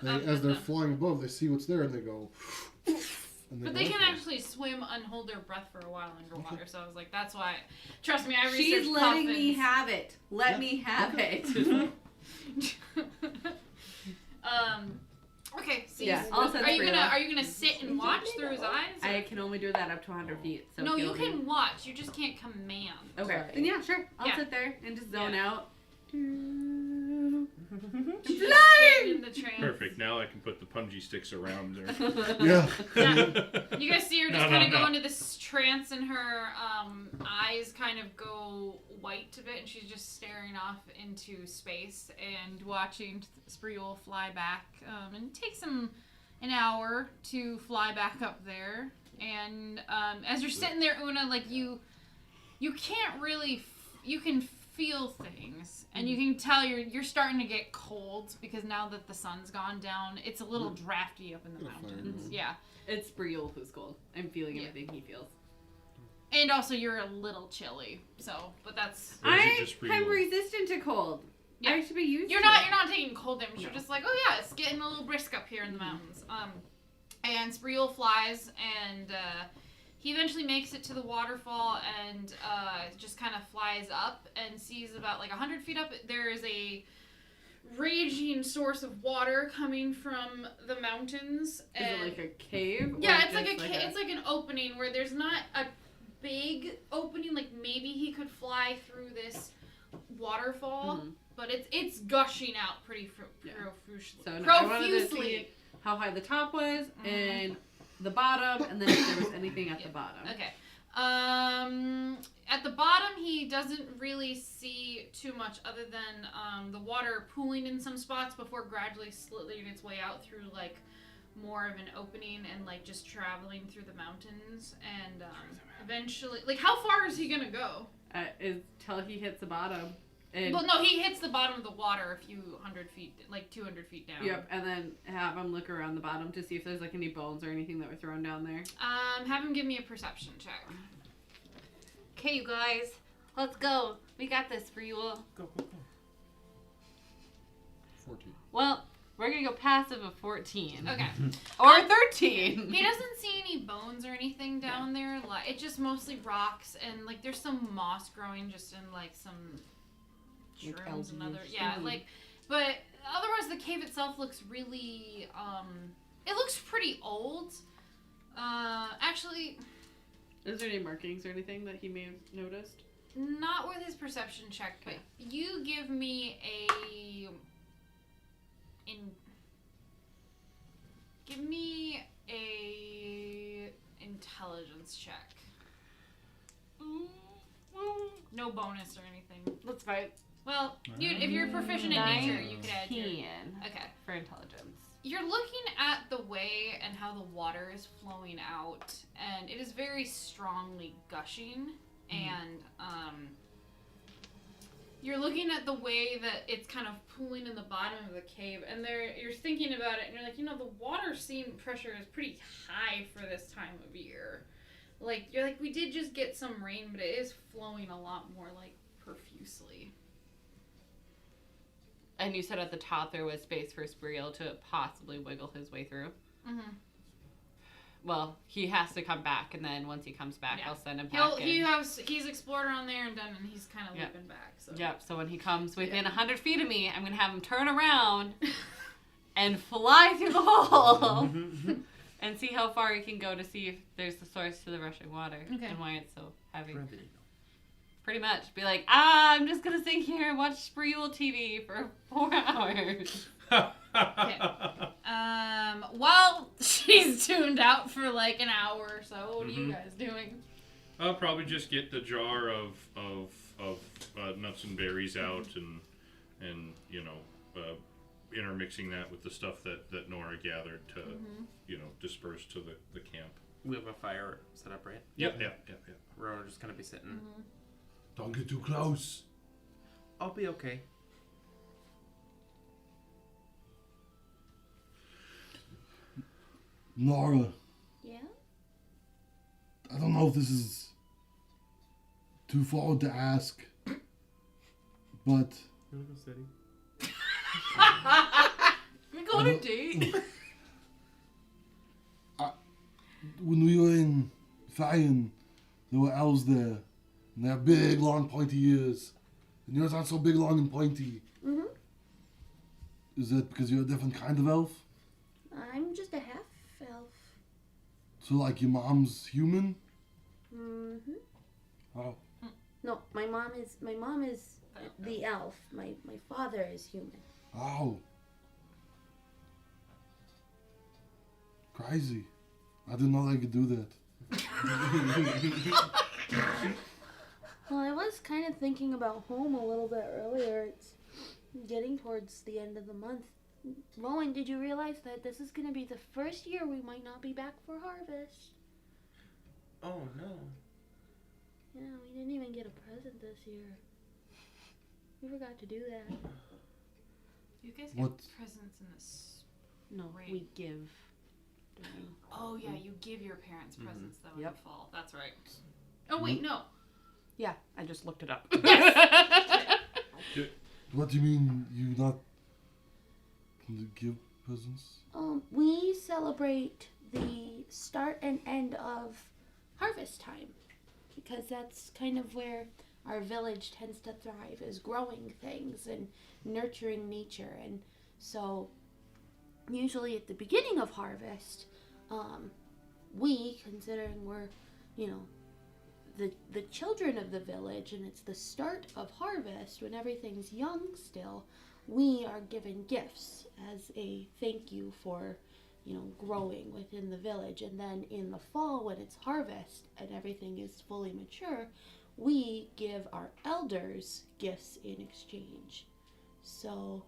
down. As they're flying above, they see what's there and they go. And But go they can for it. actually swim and hold their breath for a while underwater, so I was like, that's why. Trust me, I researched She's letting me puffins. have it. Let Yeah. me have it. Okay, so Yeah, I'll send are you Sprule. gonna sit and watch through his eyes? or- I can only do that up to 100 feet. So no, you he'll be- can watch. You just can't command. Okay. Right. Then yeah, sure. I'll Yeah. sit there and just zone Yeah. out. Flying in the train. Perfect. Now I can put the punji sticks around her. Yeah. Yeah. You guys see her just No, kind of no, go no. into this trance, and her eyes kind of go white a bit, and she's just staring off into space and watching Sprule fly back. And it takes him an hour to fly back up there. And as you're sitting there, Una, like you can't really, you can feel things, and you can tell you're starting to get cold because now that the sun's gone down, it's a little drafty up in the Got a fire mountains. going. Yeah. It's Sprule who's cold. I'm feeling Yeah. everything he feels. And also, you're a little chilly, so, but that's... Or is it just for I'm you? resistant to cold. Yeah. I should be used You're to not it. you're not taking cold damage. You're just like, oh yeah, it's getting a little brisk up here in the mountains. And Spreul flies, and he eventually makes it to the waterfall, and just kind of flies up and sees about like 100 feet up. There is a raging source of water coming from the mountains. Is And it like a cave? or yeah, it's like just it's like an opening where there's not a big opening. Like maybe he could fly through this waterfall. Mhm. But it's gushing out pretty Yeah. profusely. So no, I wanted to profusely. see how high the top was Mhm. and the bottom, and then if there was anything at the bottom. Okay. At the bottom, he doesn't really see too much other than the water pooling in some spots before gradually slithering its way out through like more of an opening and like just traveling through the mountains and eventually, like how far is he gonna go? Until he hits the bottom. And, Well, no, he hits the bottom of the water a few 100 feet, like 200 feet down. Yep, and then have him look around the bottom to see if there's like any bones or anything that were thrown down there. Have him give me a perception check. Okay, you guys, let's go. We got this for you all. Go, go, go. 14. Well, we're gonna go passive of 14. Okay. Or 13. He doesn't see any bones or anything down there. Like it's just mostly rocks and like there's some moss growing just in like some shrooms and other like. But otherwise, the cave itself looks really. It looks pretty old. Actually, Is there any markings or anything that he may have noticed? not with his perception check, but you give me a intelligence check. No bonus or anything. Let's fight. Well, if you're proficient in nature, you could add your... Okay. For intelligence. You're looking at the way and how the water is flowing out, and it is very strongly gushing, and you're looking at the way that it's kind of pooling in the bottom of the cave, and you're thinking about it, and you're like, the water pressure is pretty high for this time of year. Like, you're like, we did just get some rain, but it is flowing a lot more, like, profusely. And you said at the top there was space for Spreul to possibly wiggle his way through. Mm-hmm. Well, he has to come back, and then once he comes back, I'll send him back He's explored around there and done, and he's kind of looping back. So. Yep, so when he comes within 100 feet of me, I'm going to have him turn around and fly through the hole and see how far he can go to see if there's the source to the rushing water and why it's so heavy. Pretty much. Be like, I'm just going to sit here and watch Spreul TV for 4 hours. Okay. While she's tuned out for like an hour or so, what are you guys doing? I'll probably just get the jar of nuts and berries out and intermixing that with the stuff that Nora gathered to disperse to the camp. We have a fire set up, right? Yep. We're just gonna be sitting. Don't get too close. I'll be okay. Nora, Yeah? I don't know if this is too forward to ask, but You wanna go steady? We go on a date. when we were in Fayen, there were elves there, and they have big, long, pointy ears. And yours aren't so big, long, and pointy. Mm-hmm. Is that because you're a different kind of elf? I'm just a half elf. So, like, your mom's human? Mm-hmm. Oh. No, my mom is the elf. My father is human. Oh. Crazy. I didn't know they could do that. Well, I was kind of thinking about home a little bit earlier. It's getting towards the end of the month. Rowan, did you realize that this is going to be the first year we might not be back for harvest? Oh no. Yeah, we didn't even get a present this year. We forgot to do that. You guys get What? presents in this. No, Right. we give. Oh yeah, you give your parents presents though in the fall. That's right. Oh, wait, no. Yeah, I just looked it up. What do you mean you not give presents? We celebrate the start and end of harvest time because that's kind of where our village tends to thrive, is growing things and nurturing nature. And so usually at the beginning of harvest, we, considering we're, the children of the village and it's the start of harvest when everything's young still, we are given gifts as a thank you for, growing within the village. And then in the fall when it's harvest and everything is fully mature, we give our elders gifts in exchange. So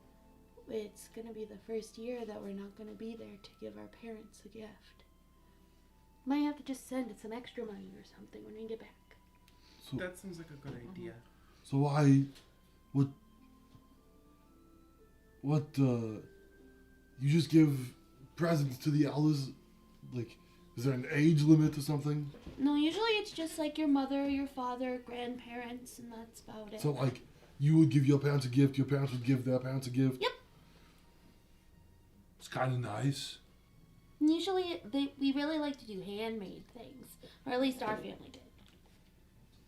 it's going to be the first year that we're not going to be there to give our parents a gift. Might have to just send some extra money or something when we get back. So, That sounds like a good idea. so what, you just give presents to the elders? Like, is there an age limit or something? No, usually it's just like your mother, your father, grandparents, and that's about it. So, like, you would give your parents a gift, your parents would give their parents a gift? Yep. It's kind of nice. And usually we really like to do handmade things, or at least our family did.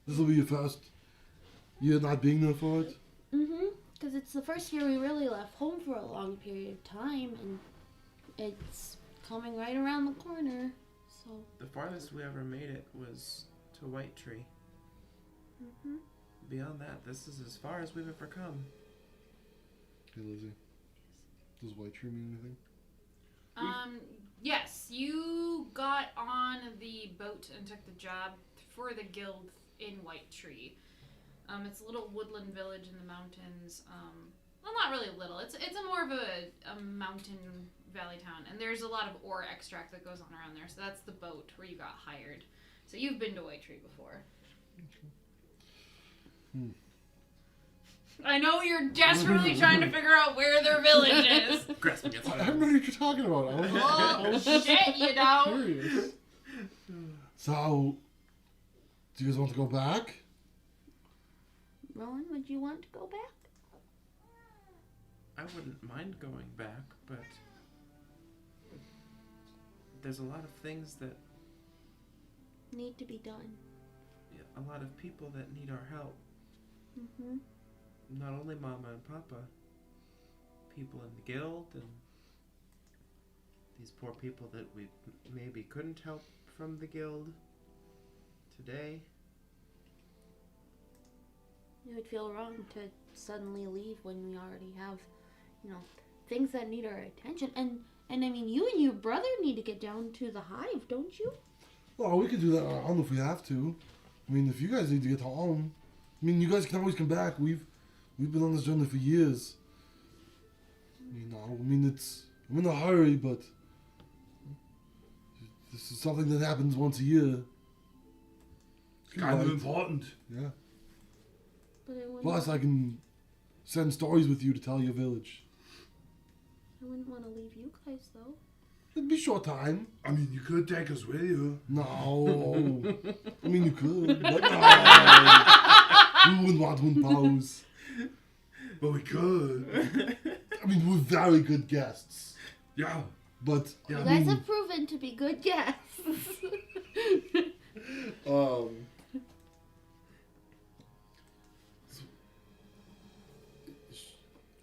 This will be your first year not being there for it? Mm-hmm. Because it's the first year we really left home for a long period of time, and it's coming right around the corner, so... The farthest we ever made it was to White Tree. Mm-hmm. Beyond that, this is as far as we've ever come. Hey, Lizzie. Does White Tree mean anything? Yes, you got on the boat and took the job for the guild in White Tree. It's a little woodland village in the mountains. Well, not really little. It's a more of a mountain valley town, and there's a lot of ore extract that goes on around there. So that's the boat where you got hired. So you've been to White Tree before. I know you're desperately trying to figure out where their village is. Grasping at I don't know what you're talking about. Oh, shit, you don't. Curious. So, do you guys want to go back? Rowan, would you want to go back? I wouldn't mind going back, but there's a lot of things that Need to be done. a lot of people that need our help. Mm-hmm. Not only Mama and Papa, people in the guild, and these poor people that we maybe couldn't help from the guild today. It would feel wrong to suddenly leave when we already have, things that need our attention. And I mean, you and your brother need to get down to the hive, don't you? Well, we could do that on home if we have to. I mean, if you guys need to get home, I mean, you guys can always come back. We've been on this journey for years. I mean, I'm in a hurry, but this is something that happens once a year. It's kind of important. Yeah. But I wouldn't, Plus, I can send stories with you to tell your village. I wouldn't want to leave you guys, though. It'd be a short time. I mean, you could take us with you. No. I mean, you could, but no. We wouldn't want to impose. But we could. I mean, we're very good guests. Yeah. But, You I guys mean, have proven to be good guests.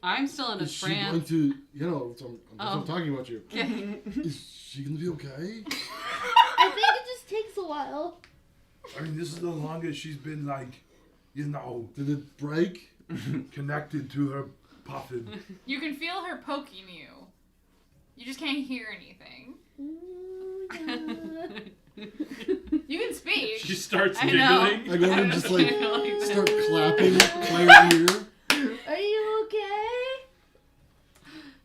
I'm still in a is she going trance. to, I'm talking about you. Okay. Is she going to be okay? I think it just takes a while. I mean, this is the longest she's been, Did it break? connected to her puffin. You can feel her poking you. You just can't hear anything. Ooh, yeah. You can speak. She starts I know. giggling. I go and just like Like, start clapping Claire's ear. Are you okay?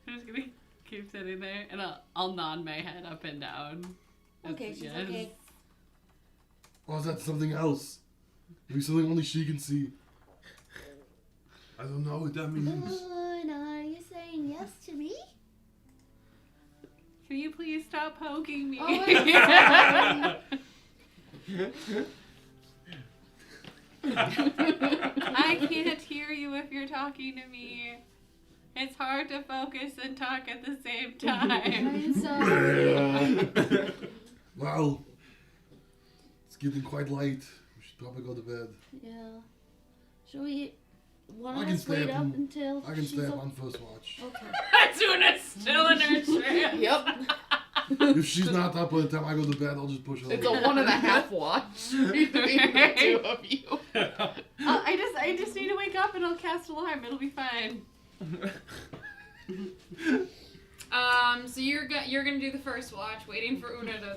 I'm just gonna keep sitting there, and I'll nod my head up and down. Okay, she's Yes. okay. Or is that something else? Maybe something only she can see. I don't know what that means. Good. Are you saying yes to me? Can you please stop poking me? Oh, I'm sorry. I can't hear you if you're talking to me. It's hard to focus and talk at the same time. I'm sorry. Well, it's getting quite late. We should probably go to bed. Yeah. Should we... One I of can us wait stay up up and- until I can she's stay up up? on first watch. Okay. Tuna's still in her trance. Yep. If she's not up by the time I go to bed, I'll just push her. It's a 1.5 watch between the two of you. I just need to wake up and I'll cast alarm. It'll be fine. So you're gonna do the first watch, waiting for Una to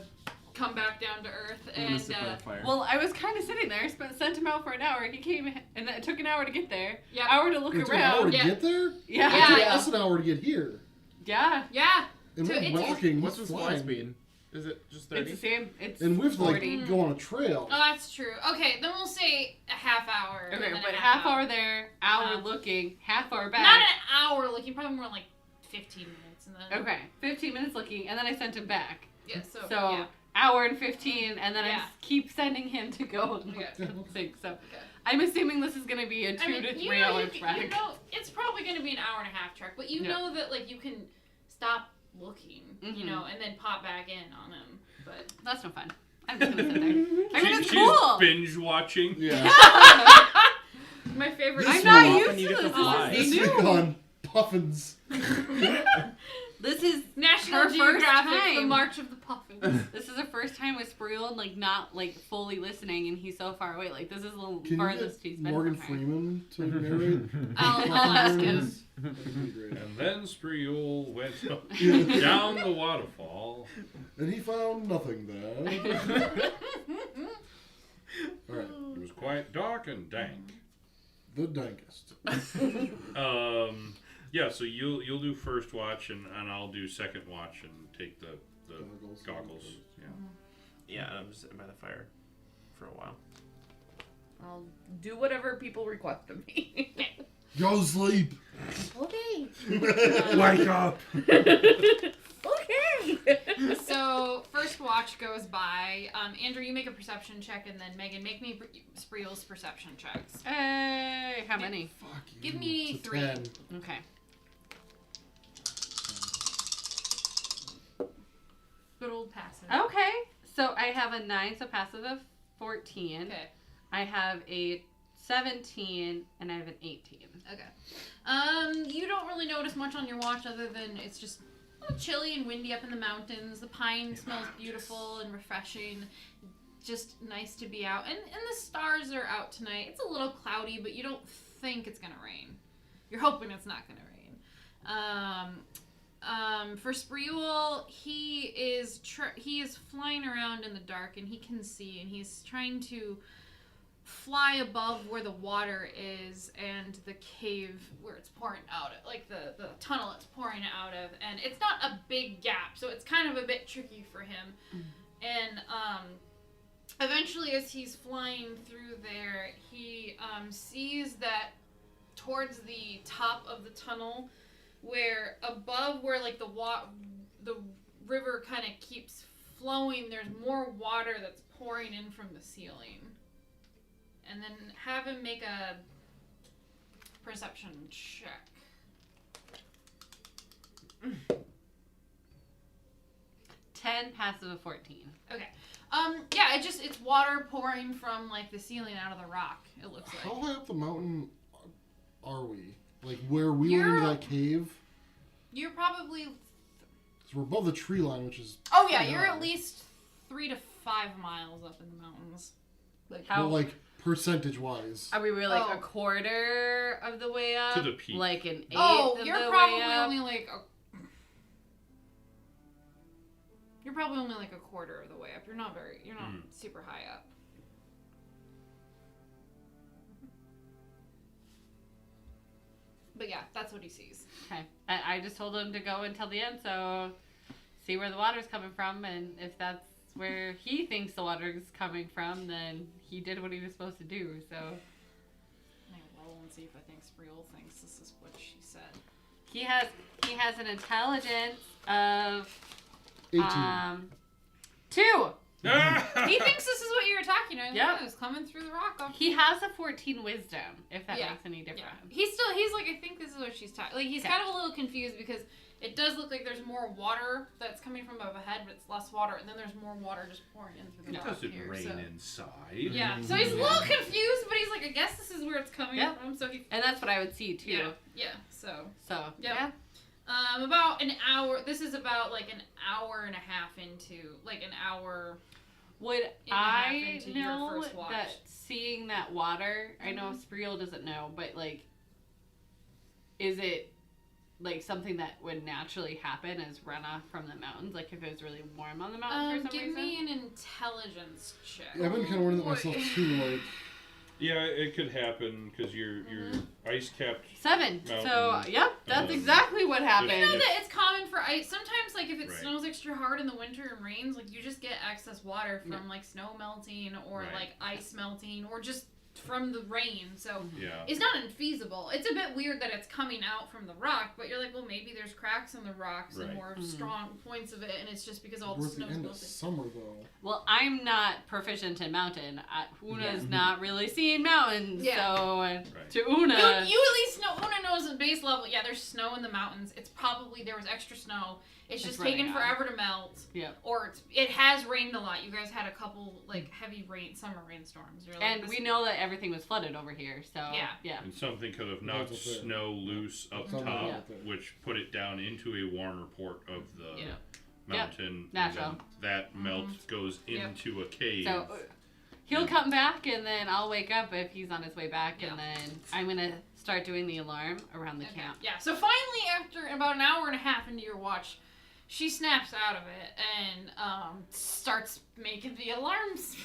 come back down to earth, I'm gonna and sit by the fire. Well, I was kind of sitting there, sent him out for an hour. He came, and it took an hour to get there. Yep. Hour to look It took an hour around. to Yeah. get there? Yeah. It took Yeah. us an hour to get here. Yeah. yeah, And So we're it's- walking. What's with his fly flying. speed? Is it just It's 30? the same. It's And we have to 40. like go on a trail. oh that's true. Okay, then we'll say a half hour. Okay, and then but a half hour there, hour Uh, looking, half hour Not back. an hour looking, probably more like 15 minutes, and then Okay, 15 minutes looking, and then I sent him back. yeah, so So hour and 15, and then I Yeah. just keep sending him to go and Okay. think. So Okay. I'm assuming this is going to be a 2 to 3 hour trek. You know, it's probably going to be an hour and a half trek, but you Yeah. know that like you can stop looking, you Mhm. know, and then pop back in on them. But That's no fun. I'm just going to sit there. I mean, it's She's cool. binge watching. Yeah. my favorite. This I'm not one- used often you to get to this. fly. This This is week new. on Puffins. This is National her first Geographic, The time. March of the Puffins. This is the first time with Spreul and like not like fully listening, and he's so far away. Like this is the Can you farthest get he's been. Morgan from her. Freeman to narrate? I'll ask him. That'd be great. And then Spreul went Yeah. down the waterfall. And he found nothing there. Alright. It was quite dark and dank. The dankest. Yeah, so you'll do first watch and I'll do second watch and take the goggles. Yeah. Yeah, I'm just sitting by the fire for a while. I'll do whatever people request of me. Go sleep. Okay. Wake up! Okay. So first watch goes by. Andrew, you make a perception check, and then Megan, make me Spreel's perception checks. Hey, how many? Fuck you. Give me It's a 3. 10. Okay. Good old passive. Okay. So I have a 9, so passive of 14. Okay. I have a 17 and I have an 18. Okay. You don't really notice much on your watch other than it's just a little chilly and windy up in the mountains. The pine smells beautiful and refreshing. Just nice to be out. And the stars are out tonight. It's a little cloudy, but you don't think it's gonna rain. You're hoping it's not gonna rain. For Spreul, he is flying around in the dark and he can see, and he's trying to fly above where the water is and the cave where it's pouring out of, like the tunnel it's pouring out of, and it's not a big gap, so it's kind of a bit tricky for him. And eventually as he's flying through there, he sees that towards the top of the tunnel, where above where like the river kind of keeps flowing, there's more water that's pouring in from the ceiling. And then have him make a perception check. 10, passive of 14. Okay. Yeah, it's water pouring from like the ceiling out of the rock, it looks like. How high up the mountain are we? Like where we went You're- into that cave? You're probably So we're above the tree line, which is oh yeah, pretty you're high. at least 3 to 5 miles up in the mountains. Like How- Well, like percentage wise. Are we like Oh. a quarter of the way up? To the peak. Like an eighth oh, of you're the probably way up? only like you're probably only like a quarter of the way up. You're not super high up. But yeah, that's what he sees. Okay. I just told him to go until the end, so see where the water's coming from, and if that's where he thinks the water's coming from, then he did what he was supposed to do, so. I'm gonna roll and see if I think Spreul thinks this is what she said. He has an intelligence of 18. 2. He thinks this is what you were talking about. Yep. Yeah, it's coming through the rock. Off He has a 14 wisdom, if that Yeah. makes any difference. He's like, I think this is what she's talking. Like, he's Okay. kind of a little confused because it does look like there's more water that's coming from up ahead, but it's less water, and then there's more water just pouring in through the It rock doesn't here. rain So. inside. Yeah, so he's a little confused, but he's like, I guess this is where it's coming from. So he, And that's what I would see, too. yeah. So So, yeah. About an hour. This is about like an hour and a half into, like an hour. Would and a half I into your know first watch. that seeing that water, I know Spriel doesn't know, but like, is it like something that would naturally happen as runoff from the mountains? Like if it was really warm on the mountains for some Give reason? me an intelligence check. Yeah, I've been kind of wondering that myself too. Like, Yeah, it could happen because you're ice-capped. 7. Mountain. So, yep, that's exactly what happened. You know that it's common for ice. Sometimes, like, if it Right. snows extra hard in the winter and rains, like, you just get excess water from, like, snow melting or, Right. like, ice melting or just from the rain. So, Yeah. it's not infeasible. It's a bit weird that it's coming out from the rock, but you're like, well, maybe there's cracks in the rocks and Right. more strong points of it, and it's just because all the we're at the snow's end of melted. summer though. Well, I'm not proficient in mountain. Una's not really seeing mountains, Yeah. so to Una... You at least know, Una knows at base level, yeah, there's snow in the mountains. It's probably, there was extra snow. It's just taken running forever to melt. Yeah. Or it has rained a lot. You guys had a couple, like, heavy summer rainstorms. You're like, And this- we know that everything was flooded over here, so... Yeah. And something could have knocked That's up there. snow loose up Something top, up there. which put it down into a warmer port of the Yeah. mountain. Natural. And then that melt goes into a cave. So he'll come back, and then I'll wake up if he's on his way back, Yeah. and then I'm going to start doing the alarm around the camp. Yeah, so finally, after about an hour and a half into your watch, she snaps out of it and starts making the alarms.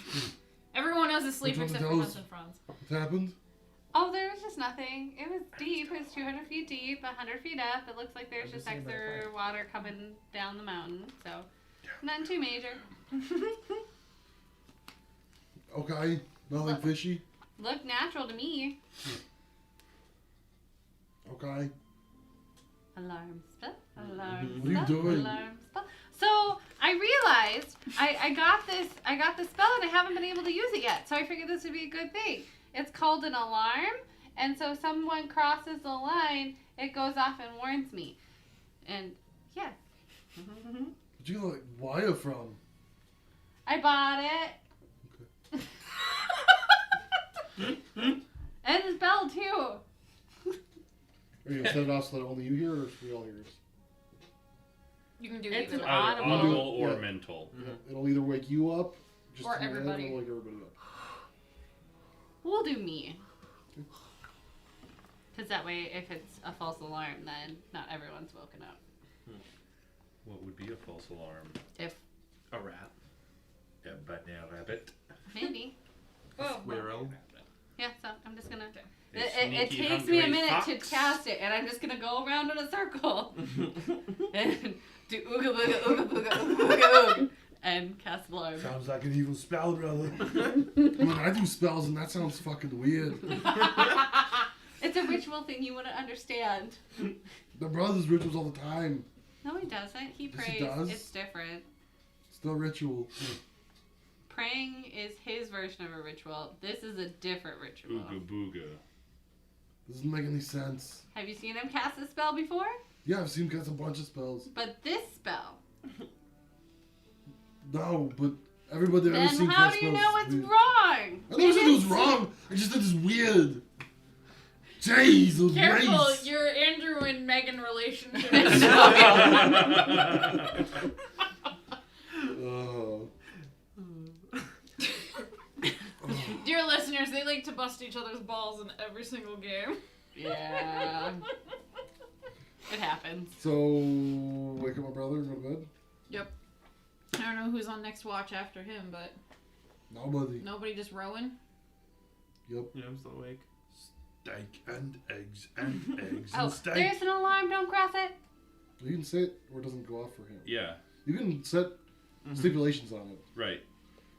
Everyone else is asleep Which one except of for those? Nuts and Franz. What happened? Oh, there was just nothing. It was deep. It was 200 feet deep, 100 feet up. It looks like there's just extra water coming down the mountain, so nothing too major. Okay, nothing fishy. Looked natural to me. Okay. Alarm spell. Alarm What are you spell. doing? Alarm spell. So I realized I got this spell and I haven't been able to use it yet. So I figured this would be a good thing. It's called an alarm, and so if someone crosses the line, it goes off and warns me. And yeah, Where'd you get like wire from? I bought it. And the spell too. Are you gonna set it off so that only you hear, or we all hear it? You can do It's either. an Either audible. audible or Yeah. mental. It'll either wake you up, just Or to your head, everybody. or wake everybody up. We'll do me. Because that way, if it's a false alarm, then not everyone's woken up. What would be a false alarm? If A rat. A banana rabbit. maybe. Squirrel. Yeah, so I'm just gonna. A It sneaky, takes me a hungry minute to fox. cast it, and I'm just gonna go around in a circle and do ooga booga ooga booga ooga booga ooga and cast alarm. Sounds like an evil spell, brother. When I do spells, and that sounds fucking weird. It's a ritual thing you wouldn't understand. The brothers rituals all the time. No, he doesn't. He Yes, prays. he does. It's different. Still ritual. Praying is his version of a ritual. This is a different ritual. Ooga booga. Doesn't make any sense. Have you seen him cast a spell before? Yeah, I've seen him cast a bunch of spells. But this spell. No, but everybody I've ever Then seen how cast do you spells know is it's weird. wrong? I never said it was wrong. I just said it's weird. Jeez, it was Careful, race. your Andrew and Megan relationship. Dear listeners, they like to bust each other's balls in every single game. Yeah. It happens. So, wake up my brother and go to bed? Yep. I don't know who's on next watch after him, but Nobody. nobody just rowing. Yep. Yeah, I'm still awake. Steak and eggs and eggs Oh, and steak. there's an alarm. Don't cross it. You can set or it doesn't go off for him. Yeah, You can set stipulations on it. right,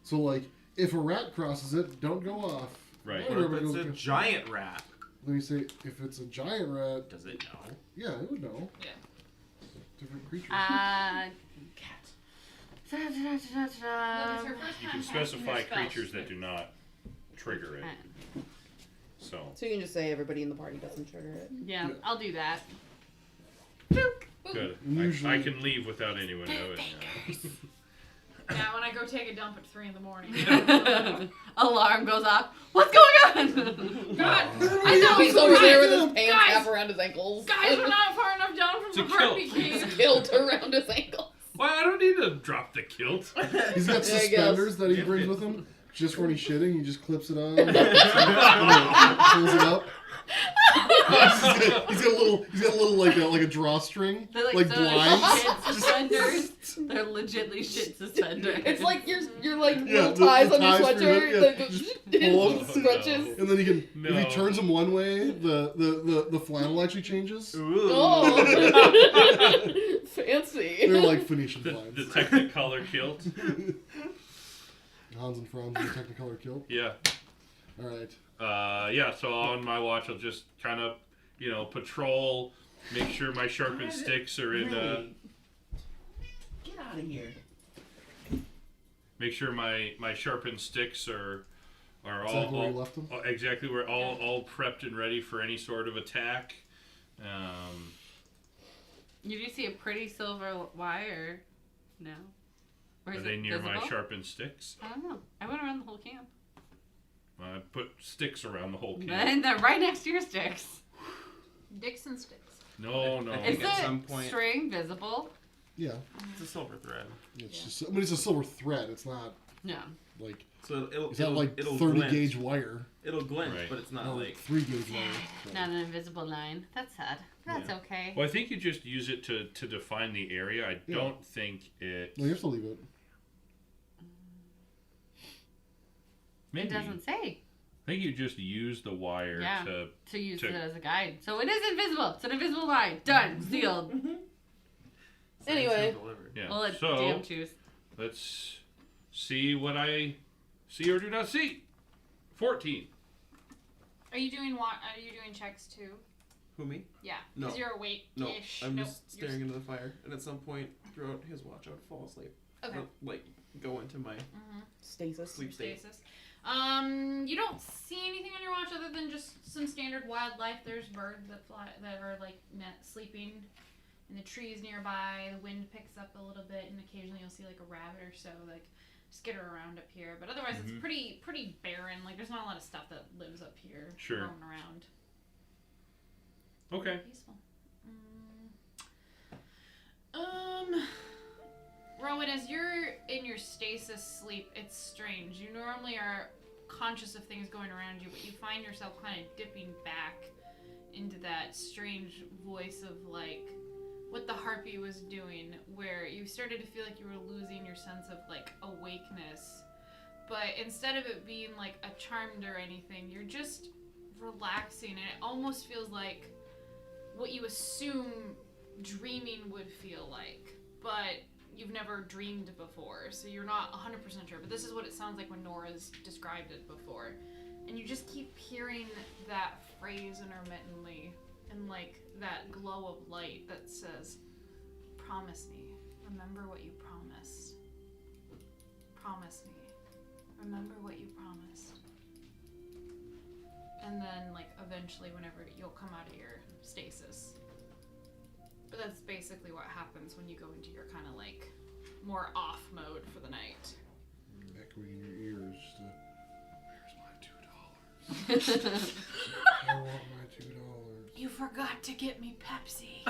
So, like, if a rat crosses it, don't go off. right. Or What if everybody it's goes, a giant rat? Let me say, if it's a giant rat, Does it know? yeah, it would know. Yeah. Different creature. Cat. You can specify creatures that do not trigger it. So So you can just say everybody in the party doesn't trigger it. Yeah, I'll do that. good. Usually- I can leave without anyone knowing. Yeah, when I go take a dump at 3 in the morning. Alarm goes off. What's going on? God, I know he's over there with his pants Guys! half around his ankles. guys, we're not far enough down from To the kill. Harpy cave. Kilt around his ankles. Well, I don't need to drop the kilt. He's got There you go. suspenders that he brings with him. Just when he's shitting, he just clips it on. and pulls it up. He's got a little like a drawstring, They're like so blinds. shit suspenders. They're legitly shit suspenders. It's like your like Yeah, little ties the on your ties for sweatshirt your- that yeah, goes just pull it them. scrunches. And then he can, No. if he turns them one way, the flannel actually changes. Oh, fancy. They're like Phoenician The blinds. Technicolor kilt. Hans and Franz in the Technicolor kilt. Yeah. All right. Yeah, so on my watch, I'll just kind of, patrol, make sure my sharpened sticks are in, Get out of here. make sure my sharpened sticks are Exactly where you left them. exactly where all prepped and ready for any sort of attack. You do see a pretty silver wire. No. Or Are is they it near my visible? sharpened sticks? I don't know. I went around the whole camp. I put sticks around the whole camp. And they're right next to your sticks. Dixon sticks. No. I Is think at the some point string visible? Yeah. it's a silver thread. It's just. I mean, it's a silver thread. It's not No. like. So it'll Is that like it'll 30 glint. gauge wire? It'll glint, Right. but it's not No, like 3 gauge wire. So. Not an invisible line. That's sad. That's Yeah. okay. Well, I think you just use it to define the area. I Yeah. don't think it. No, you have to leave it. Maybe. It doesn't say I think you just use the wire Yeah. to. to use To- it as a guide. So it is invisible. It's an invisible line. Done. Sealed. Anyway. delivered. Yeah. Well, let so damn choose. let's see what I see or do not see. 14. Are you doing checks too? Who, me? Yeah. No. Because you're awake-ish. No, I'm Nope, just you're staring into the fire, and at some point throughout his watch, I would fall asleep. Okay. Or, like, go into my Stasis. sleep state. Stasis. You don't see anything on your watch other than just some standard wildlife. There's birds that fly that are like sleeping in the trees nearby. The wind picks up a little bit, and occasionally you'll see like a rabbit or so like skitter around up here. But otherwise, it's pretty barren. Like there's not a lot of stuff that lives up here Sure. roaming around. Okay. Peaceful. Rowan, as you're in your stasis sleep, it's strange. You normally are conscious of things going around you, but you find yourself kind of dipping back into that strange voice of like what the harpy was doing, where you started to feel like you were losing your sense of like awakeness. But instead of it being like a charmed or anything, you're just relaxing, and it almost feels like what you assume dreaming would feel like, but you've never dreamed before, so you're not 100% sure. But this is what it sounds like when Nora's described it before. And you just keep hearing that phrase intermittently, and like that glow of light that says, "Promise me. Remember what you promised. Promise me. Remember what you promised." And then, like, eventually, whenever you'll come out of your stasis. But that's basically what happens when you go into your kind of, like, more off mode for the night. Echoing in your ears. Where's my $2? I want my $2. You forgot to get me Pepsi.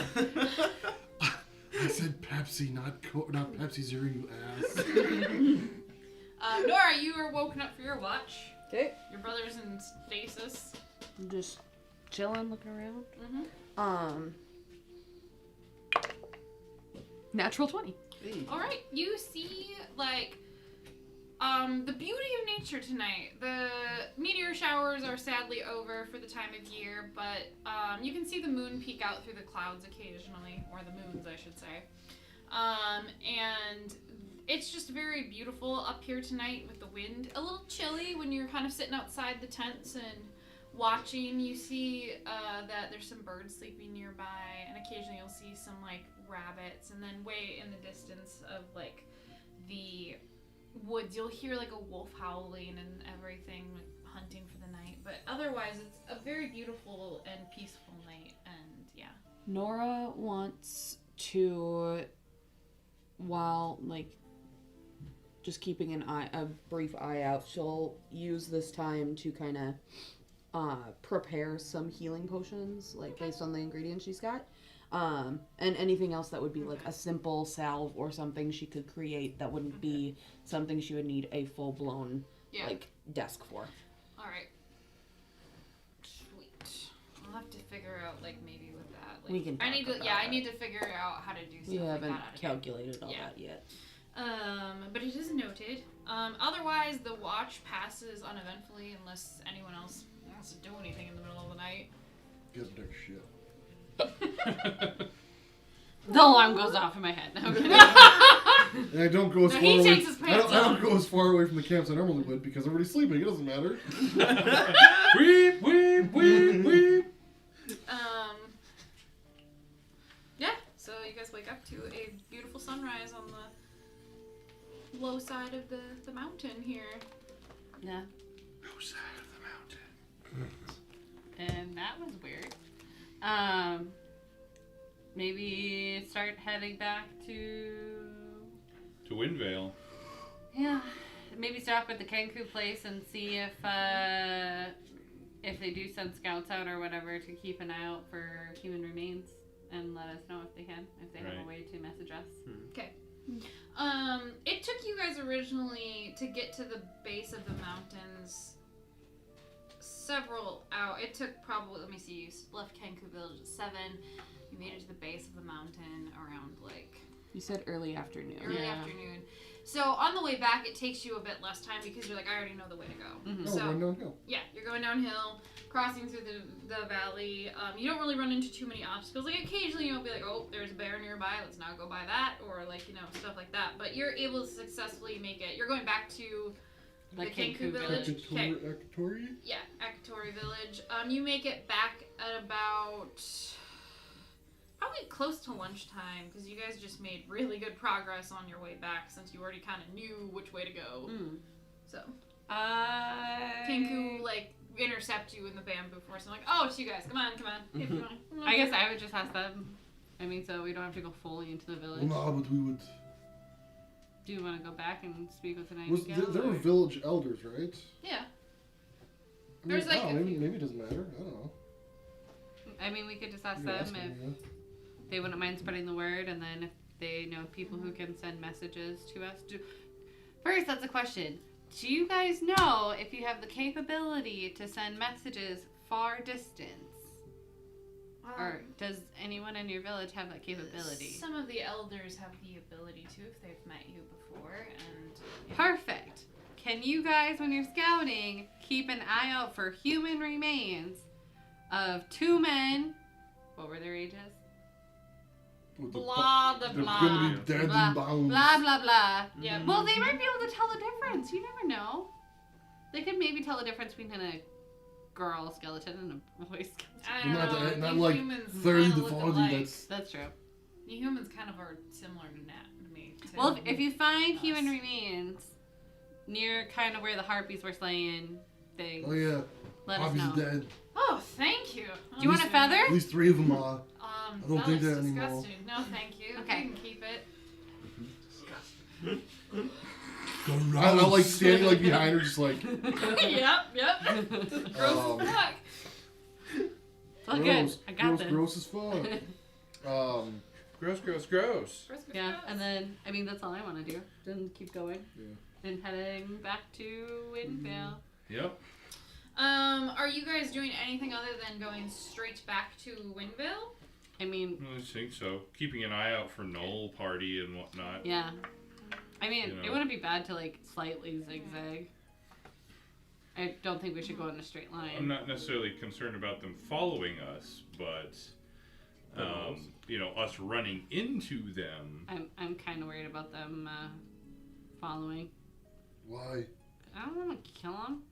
I said Pepsi, not Pepsi Zero, you ass. Nora, you are woken up for your watch. Okay. Your brother's in stasis. I'm just chilling, looking around. Mm-hmm. Natural 20. All right, you see like the beauty of nature tonight. The meteor showers are sadly over for the time of year, but you can see the moon peek out through the clouds occasionally, or the moons, I should say. And it's just very beautiful up here tonight with the wind. A little chilly when you're kind of sitting outside the tents and watching. You see that there's some birds sleeping nearby, and occasionally you'll see some like rabbits, and then way in the distance of like the woods. You'll hear like a wolf howling and everything, like, hunting for the night. But otherwise, it's a very beautiful and peaceful night. And yeah. Nora wants to, while like just keeping a brief eye out, she'll use this time to kind of prepare some healing potions, like based on the ingredients she's got. And anything else that would be like a simple salve or something she could create that wouldn't be something she would need a full-blown like desk for. All right. Sweet. I'll have to figure out like maybe with that. Like, We can I need to. talk Yeah, about I need to figure out how to do something You like haven't that. out of it. calculated all that yet. But it is noted. Otherwise, the watch passes uneventfully unless anyone else wants to do anything in the middle of the night. Get their shit. The alarm goes off in my head. No, I'm kidding. And I don't go as far he away. takes his pants I don't off. go as far away from the camps I normally would because everybody's sleeping. It doesn't matter. Weep, weep, weep, weep. Yeah. So you guys wake up to a beautiful sunrise on the low side of the mountain here. Yeah. No side of the mountain. And that was weird. Maybe start heading back to Windvale. Yeah. Maybe stop at the Kenku place and see if they do send scouts out or whatever to keep an eye out for human remains and let us know if they can, if they have a way to message us. Okay. It took you guys originally to get to the base of the mountains several hours. It took probably, let me see, you left Kenku Village at 7. You made it to the base of the mountain around like... You said early afternoon. Early afternoon. So on the way back, it takes you a bit less time because you're like, I already know the way to go. Mm-hmm. Oh, going downhill. Yeah, you're going downhill, crossing through the valley. You don't really run into too many obstacles. Like occasionally you'll be like, oh, there's a bear nearby, let's not go by that, or like, you know, stuff like that. But you're able to successfully make it. You're going back to the Kenku Village. Okay. Akatori? Yeah, Akatori Village. You make it back at about probably close to lunchtime because you guys just made really good progress on your way back since you already kind of knew which way to go. So Kenku like intercept you in the bamboo forest and like, oh, it's you guys, come on. I guess I would just ask them. I mean, so we don't have to go fully into the village. Well, no, but we would. Do you want to go back and speak with the Nightingale? There were village elders, right? Yeah. I mean, There's like a maybe, few. maybe it doesn't matter. I don't know. I mean, we could just ask You're them asking, if yeah. they wouldn't mind spreading the word, and then if they know people who can send messages to us. First, that's a question. Do you guys know if you have the capability to send messages far distance? Or does anyone in your village have that capability? Some of the elders have the ability to if they've met you before, and Perfect. Can you guys, when you're scouting, keep an eye out for human remains of 2 men? What were their ages? With blah they're blah gonna be dead Blah, and bound. blah, blah, blah. Yeah. Well, they might be able to tell the difference. You never know. They could maybe tell the difference between a girl skeleton and a boy skeleton. I don't know. Not you like humans 30 kinda to look 40. alike. That's true. You humans kind of are similar to me. Too. Well, if you find human remains near kind of where the Harpies were slaying things, Oh yeah. let us Harpies know. are dead. Oh, thank you. Do you want a feather? At least 3 of them are. I don't think that disgusting. anymore. No, thank you. Okay. You can keep it. I like standing like behind her, just like. Yep. Gross as fuck. It's all good. I got this. Gross as fuck. Gross. Yeah, and then, I mean, that's all I want to do. Then keep going. Yeah. And heading back to Windvale. Yep. Are you guys doing anything other than going straight back to Windvale? I mean, I think so. Keeping an eye out for Knoll Party and whatnot. yeah. I mean, You know. it wouldn't be bad to, like, slightly zigzag. I don't think we should go in a straight line. I'm not necessarily concerned about them following us, but you know, us running into them. I'm kind of worried about them following. Why? I don't want to kill them.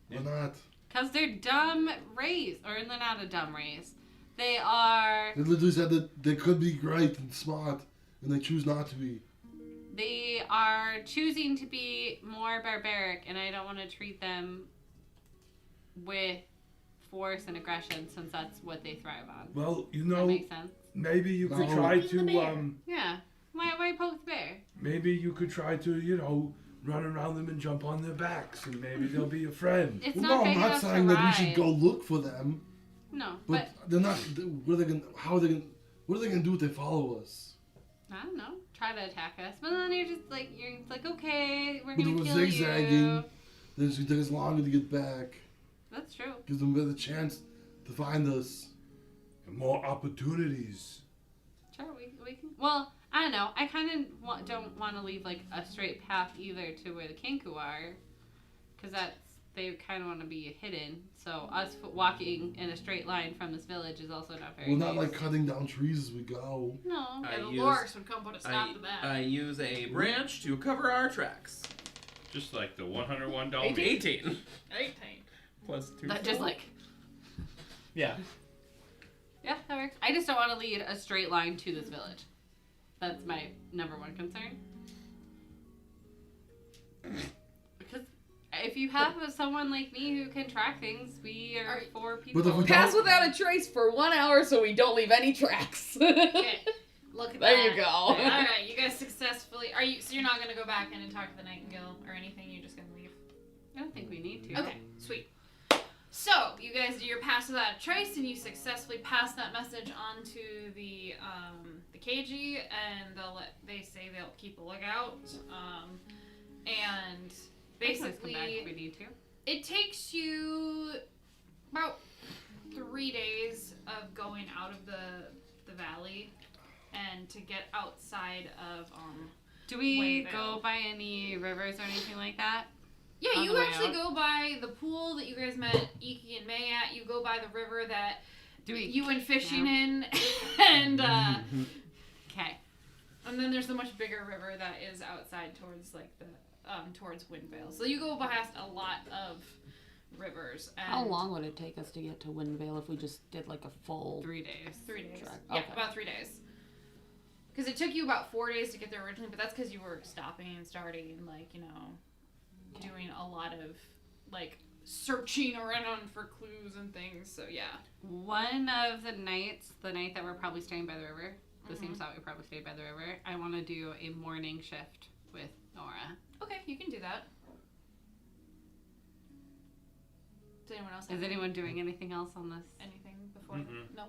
Why not? Because they're dumb race. Or they're not a dumb race. They are... They literally said that they could be great and smart, and they choose not to be. They are choosing to be more barbaric, and I don't want to treat them with force and aggression since that's what they thrive on. Well, you Does that know, make sense? maybe you could No. try Poking the bear. to, Yeah. Why poke the bear? maybe you could try to, you know, run around them and jump on their backs, and maybe they'll be a friend. It's Well, not no, big I'm not enough to saying that we should ride. go look for them, No, but they're not. What are they gonna? How are they gonna? What are they gonna do if they follow us? I don't know. Try to attack us, but then you're like, okay, we're But gonna if kill we're you. zigzagging, then it's gonna take us longer to get back. That's true. Gives them a better chance to find us. And more opportunities. Sure, we can. Well, I don't know. I kind of don't want to leave like a straight path either to where the Kenku are, because they kind of want to be hidden. So us walking in a straight line from this village is also not very. We're not nice. like cutting down trees as we go. No. Yeah, the use- Lorks would come put a stop to that. I use a branch to cover our tracks. Just like the $101 meat. 18. 18. Plus 2. That just like. Yeah. Yeah, that works. I just don't want to lead a straight line to this village. That's my number one concern. Because if you have someone like me who can track things, we are 4 people. But if we Pass don't- without a trace for 1 hour so we don't leave any tracks. Okay. Look at There that. you go. All right, you guys successfully. So you're not gonna go back in and talk to the Nightingale or anything. You're just gonna leave. I don't think we need to. Okay, sweet. So you guys do your pass without a trace, and you successfully pass that message on to the KG, and they say they'll keep a lookout. And They can always come basically, back if we need to. it takes you about 3 days of going out of the valley, and to get outside of Do we Wayvale. go by any rivers or anything like that? Yeah, On you the way actually out? go by the pool that you guys met Iki and May at. You go by the river that Do we? you went fishing in, and Okay. and then there's the much bigger river that is outside towards like the towards Windvale. So you go past a lot of rivers. And How long would it take us to get to Windvale if we just did like a full 3 days. 3 days. track? Yeah, Okay. about 3 days. Because it took you about 4 days to get there originally, but that's because you were stopping and starting and like doing a lot of like searching around for clues and things. So yeah. One of the nights, the night that we're probably staying by the river, the Mm-hmm. same spot we probably stayed by the river, I want to do a morning shift with Nora. Okay, you can do that. Does anyone else have Is anyone doing anything else on this? anything before? Mm-mm. No.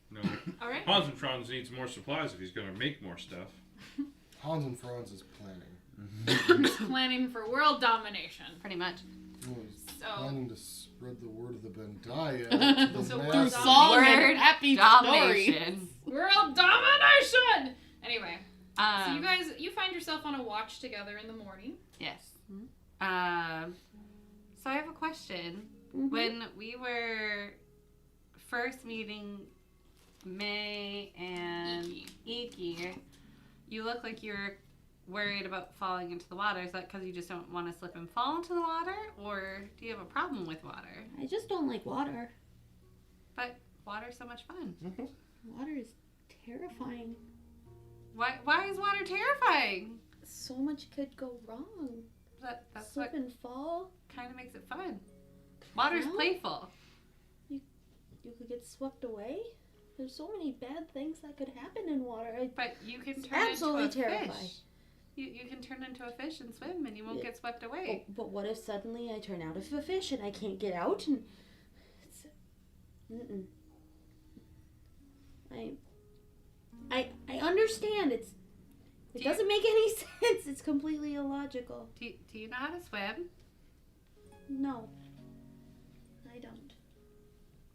No. All right. Hans and Franz needs more supplies if he's going to make more stuff. Hans and Franz is planning. Planning for world domination. Pretty much. Oh, he's So planning to spread the word of the Bendaya to the So masses. we're Through done. song Word and happy stories. Domination. world domination. Anyway, so Um, you guys you find yourself on a watch together in the morning. Yes. So I have a question. Mhm. When we were first meeting May and Iki, you look like you're worried about falling into the water. Is that because you just don't want to slip and fall into the water? Or do you have a problem with water? I just don't like water. But water's so much fun. Water is terrifying. Why is water terrifying? So much could go wrong. That's Slip what and fall. kind of makes it fun. Water's Well, playful. You could get swept away. There's so many bad things that could happen in water. But you can It's turn absolutely into a terrifying. fish. You can turn into a fish and swim and you won't Yeah. get swept away. But what if suddenly I turn out of a fish and I can't get out? And it's, I understand. It Do you- doesn't make any sense. It's completely illogical. Do you know how to swim? No, I don't.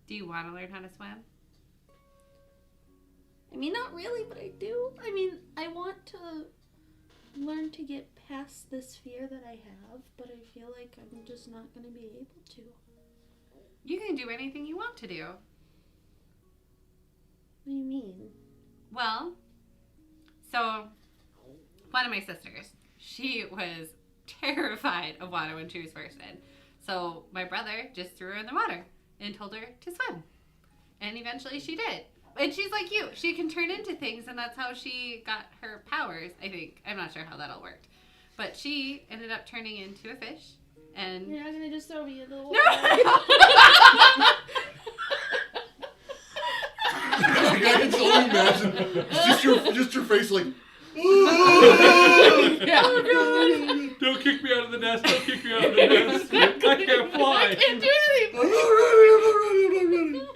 Do you want to learn how to swim? I mean, not really, but I do. I mean, I want to learn to get past this fear that I have, but I feel like I'm just not going to be able to. You can do anything you want to do. What do you mean? Well, so one of my sisters, she was terrified of water when she was first in. So my brother just threw her in the water and told her to swim. And eventually she did. And she's like you. She can turn into things, and that's how she got her powers, I think. I'm not sure how that all worked. But she ended up turning into a fish. And You're not gonna just throw me in the water. No! I can totally imagine. It's just your face like. Yeah. Don't kick me out of the nest. Don't kick me out of the nest. I can't fly. I can't do anything.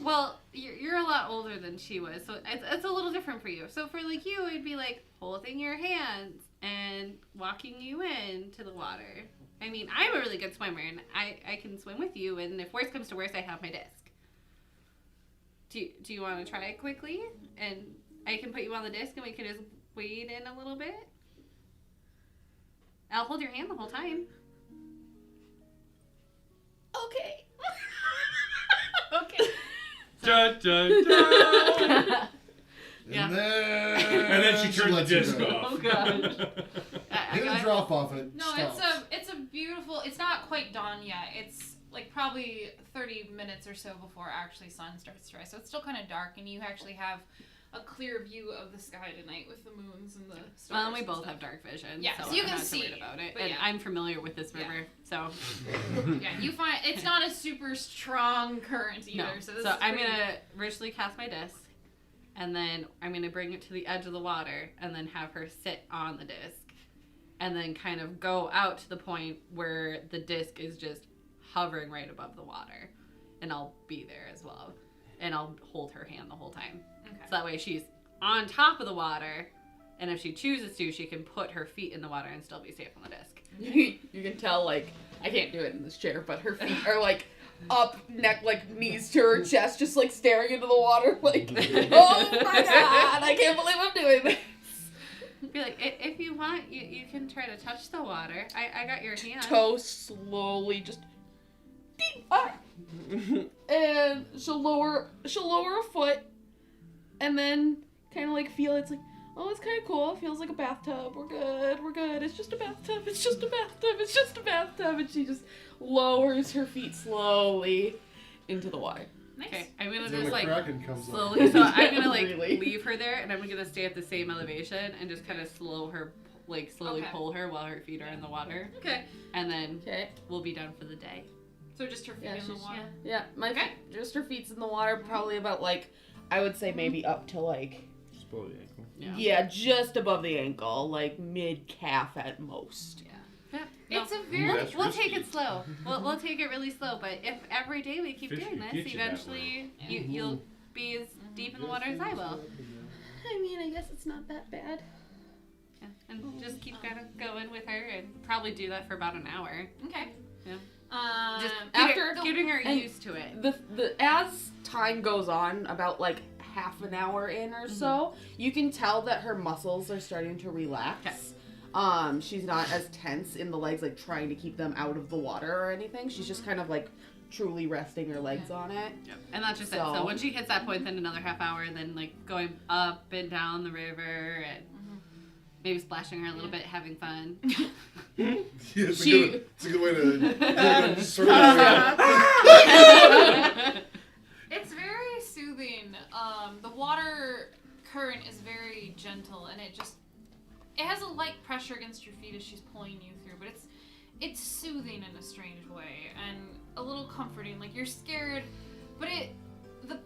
well, you're a lot older than she was, so it's a little different for you. So for like you, it'd be like holding your hands and walking you into the water. I mean, I'm a really good swimmer, and I can swim with you, and if worst comes to worst, I have my disc. Do you want to try it quickly? And I can put you on the disc, and we can just wade in a little bit. I'll hold your hand the whole time. Okay. Okay. Dun, dun, dun. Yeah. And then she turned the lets you disc go. off. Oh god. Hit a drop off it. No, stops. it's a beautiful. It's not quite dawn yet. It's like probably 30 minutes or so before actually sun starts to rise. So it's still kind of dark, and you actually have a clear view of the sky tonight with the moons and the stars. Well, and we and both stuff. have dark vision. Yeah, so so you I'm can not too see, worried about it. but And yeah. I'm familiar with this river, so Yeah, you find it's not a super strong current either. no. So, this So is I'm pretty- gonna originally cast my disc, and then I'm gonna bring it to the edge of the water, and then have her sit on the disc, and then kind of go out to the point where the disc is just hovering right above the water, and I'll be there as well, and I'll hold her hand the whole time. Okay. So that way she's on top of the water, and if she chooses to, she can put her feet in the water and still be safe on the disc. You can tell, like, I can't do it in this chair, but her feet are, like, up, neck, like, knees to her chest, just, like, staring into the water, like, oh my god, I can't believe I'm doing this. Be like, if you want, you can try to touch the water. I got your hand. Toe slowly just, ding, ah. And she'll lower a foot, and then kind of, like, feel it's like, oh, it's kind of cool. It feels like a bathtub. We're good. It's just a bathtub. It's just a bathtub. And she just lowers her feet slowly into the water. Nice. Okay, I'm gonna Then just the like Kraken comes up. slowly. So I'm gonna like Really? leave her there, and I'm gonna stay at the same elevation and just kind of slowly Okay. pull her while her feet are in the water, Okay. and then Okay. we'll be done for the day. So just her feet Yeah, in the she's- water. Yeah, my Okay. just her feet's in the water, probably about, like, I would say maybe up to, like, Just below the ankle. Yeah. just above the ankle, like mid-calf at most. Yeah. It's No, a very That's we'll take risky. it slow. We'll take it really slow. But if every day we keep Fish doing could this, get you that eventually you'll be as deep in the water as I will. I mean, I guess it's not that bad. Yeah. And just keep kind of going with her, and probably do that for about an hour. okay. Yeah. Just after- getting her and used to it. The as time goes on, about like half an hour in or so, you can tell that her muscles are starting to relax. Okay. She's not as tense in the legs, like trying to keep them out of the water or anything. She's just kind of like truly resting her legs on it. Yep. And that's just it. So- So when she hits that point, then another half hour, and then like going up and down the river, and maybe splashing her a little bit, having fun. Yeah, it's, She- it's a good way to sort of. It's very soothing. The water current is very gentle, and it has a light pressure against your feet as she's pulling you through, but it's soothing in a strange way and a little comforting. Like, you're scared, but the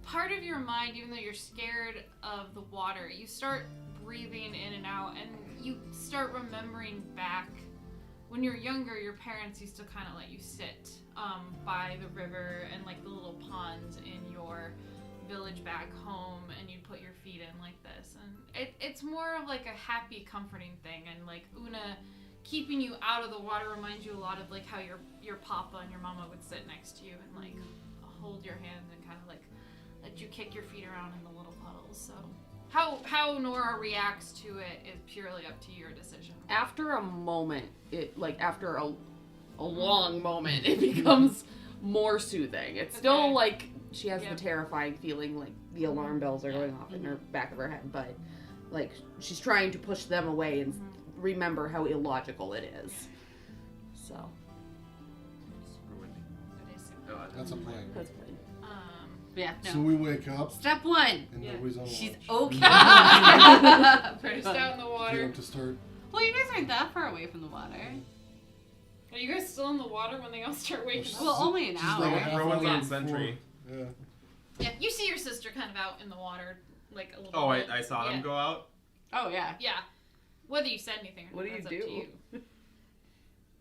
part of your mind, even though you're scared of the water, you start breathing in and out, and you start remembering back when you're younger. Your parents used to kind of let you sit by the river and like the little ponds in your village back home, and you'd put your feet in like this, and it's more of like a happy, comforting thing. And like Una keeping you out of the water reminds you a lot of like how your papa and your mama would sit next to you and like hold your hand and kind of like let you kick your feet around in the little puddles. So how Nora reacts to it is purely up to your decision. After a moment, after a long moment, it becomes more soothing. It's still Okay. like she has Yeah. the terrifying feeling, like the alarm bells are going off in her back of her head, but like she's trying to push them away and remember how illogical it is. So That's a plan. that's fine. Yeah, no. So we wake up Step 1. and nobody's on She's watch. okay. Pretty just out in the Get water. them to start. Well, you guys aren't that far away from the water. Are you guys still in the water when they all start waking up? Well, only an She's hour. like a half Rowan's hour on before. sentry. Yeah. Yeah, you see your sister kind of out in the water, like a little Oh, bit. I saw them Yeah. go out. Oh, yeah. Yeah. Whether you said anything or What not, do that's you up to do? you.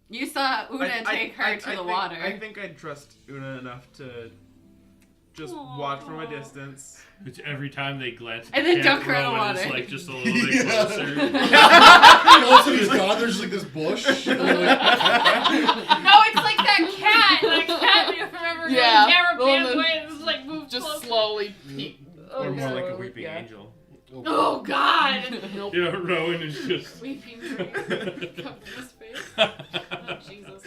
You saw Una take her to the think, water. I think I'd trust Una enough to just watch from a distance. Which every time they glance at And the then camp, dunk her in the Rowan is water. like just a little bit Yeah. closer. All of a sudden he's gone. There's just like this bush. And they're like, No, it's like that cat. That cat, you remember? Yeah. The camera Well, pans then- away and just like moves Just closer. slowly peek. Or more like a slowly, weeping yeah. angel. Oh, God. Nope. Yeah, Rowan is just. Weeping tree. Covered in his face. Oh, Jesus.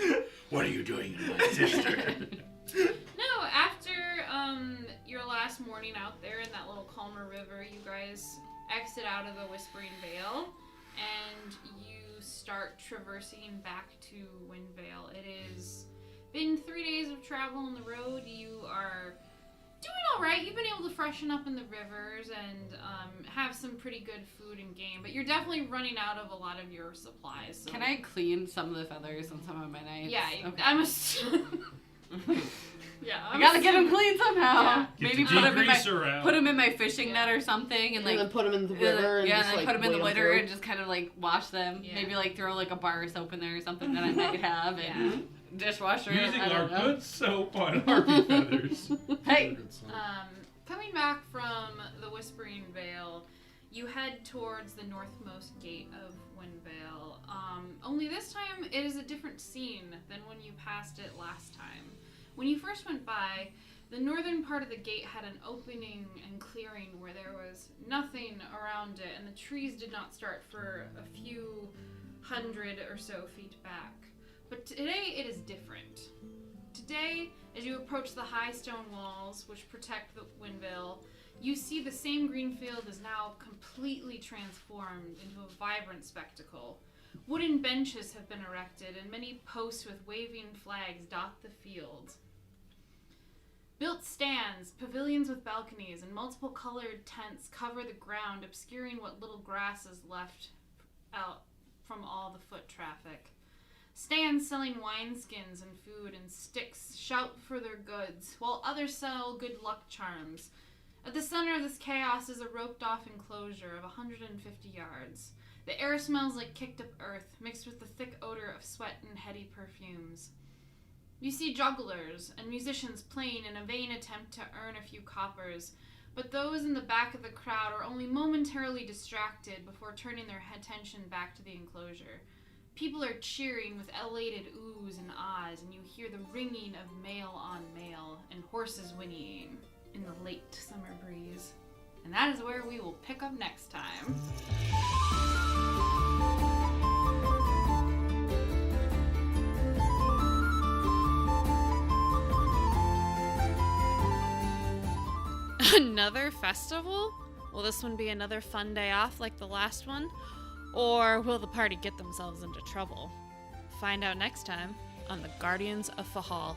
What are you doing to my sister? No, after your last morning out there in that little calmer river, you guys exit out of the Whispering Vale and you start traversing back to Windvale. It has been 3 days of travel on the road. You are doing all right. You've been able to freshen up in the rivers and have some pretty good food and game, but you're definitely running out of a lot of your supplies. So. Can I clean some of the feathers on some of my knives? Yeah, Okay. I'm a. Yeah, I gotta get them clean somehow. Yeah. Maybe Get put the them in my degreaser around. put 'em in my fishing net or something, and like then put them in the river and yeah, just and then like put them in the wade 'em litter through. and just kind of like wash them. Yeah. Maybe like throw like a bar of soap in there or something that I might have, and dishwasher. Using I our don't know. good soap on Harpy feathers. Hey, good son. Coming back from the Whispering Vale, you head towards the northmost gate of Windvale. Only this time it is a different scene than when you passed it last time. When you first went by, the northern part of the gate had an opening and clearing where there was nothing around it, and the trees did not start for a few hundred or so feet back. But today it is different. Today, as you approach the high stone walls which protect the Windvale, you see the same green field is now completely transformed into a vibrant spectacle. Wooden benches have been erected and many posts with waving flags dot the field. Built stands, pavilions with balconies, and multiple colored tents cover the ground, obscuring what little grass is left out from all the foot traffic. Stands selling wineskins and food and sticks shout for their goods, while others sell good luck charms. At the center of this chaos is a roped-off enclosure of 150 yards. The air smells like kicked-up earth, mixed with the thick odor of sweat and heady perfumes. You see jugglers and musicians playing in a vain attempt to earn a few coppers, but those in the back of the crowd are only momentarily distracted before turning their attention back to the enclosure. People are cheering with elated oohs and ahs, and you hear the ringing of mail on mail and horses whinnying in the late summer breeze. And that is where we will pick up next time. Another festival? Will this one be another fun day off like the last one? Or will the party get themselves into trouble? Find out next time on the Guardians of Fehal.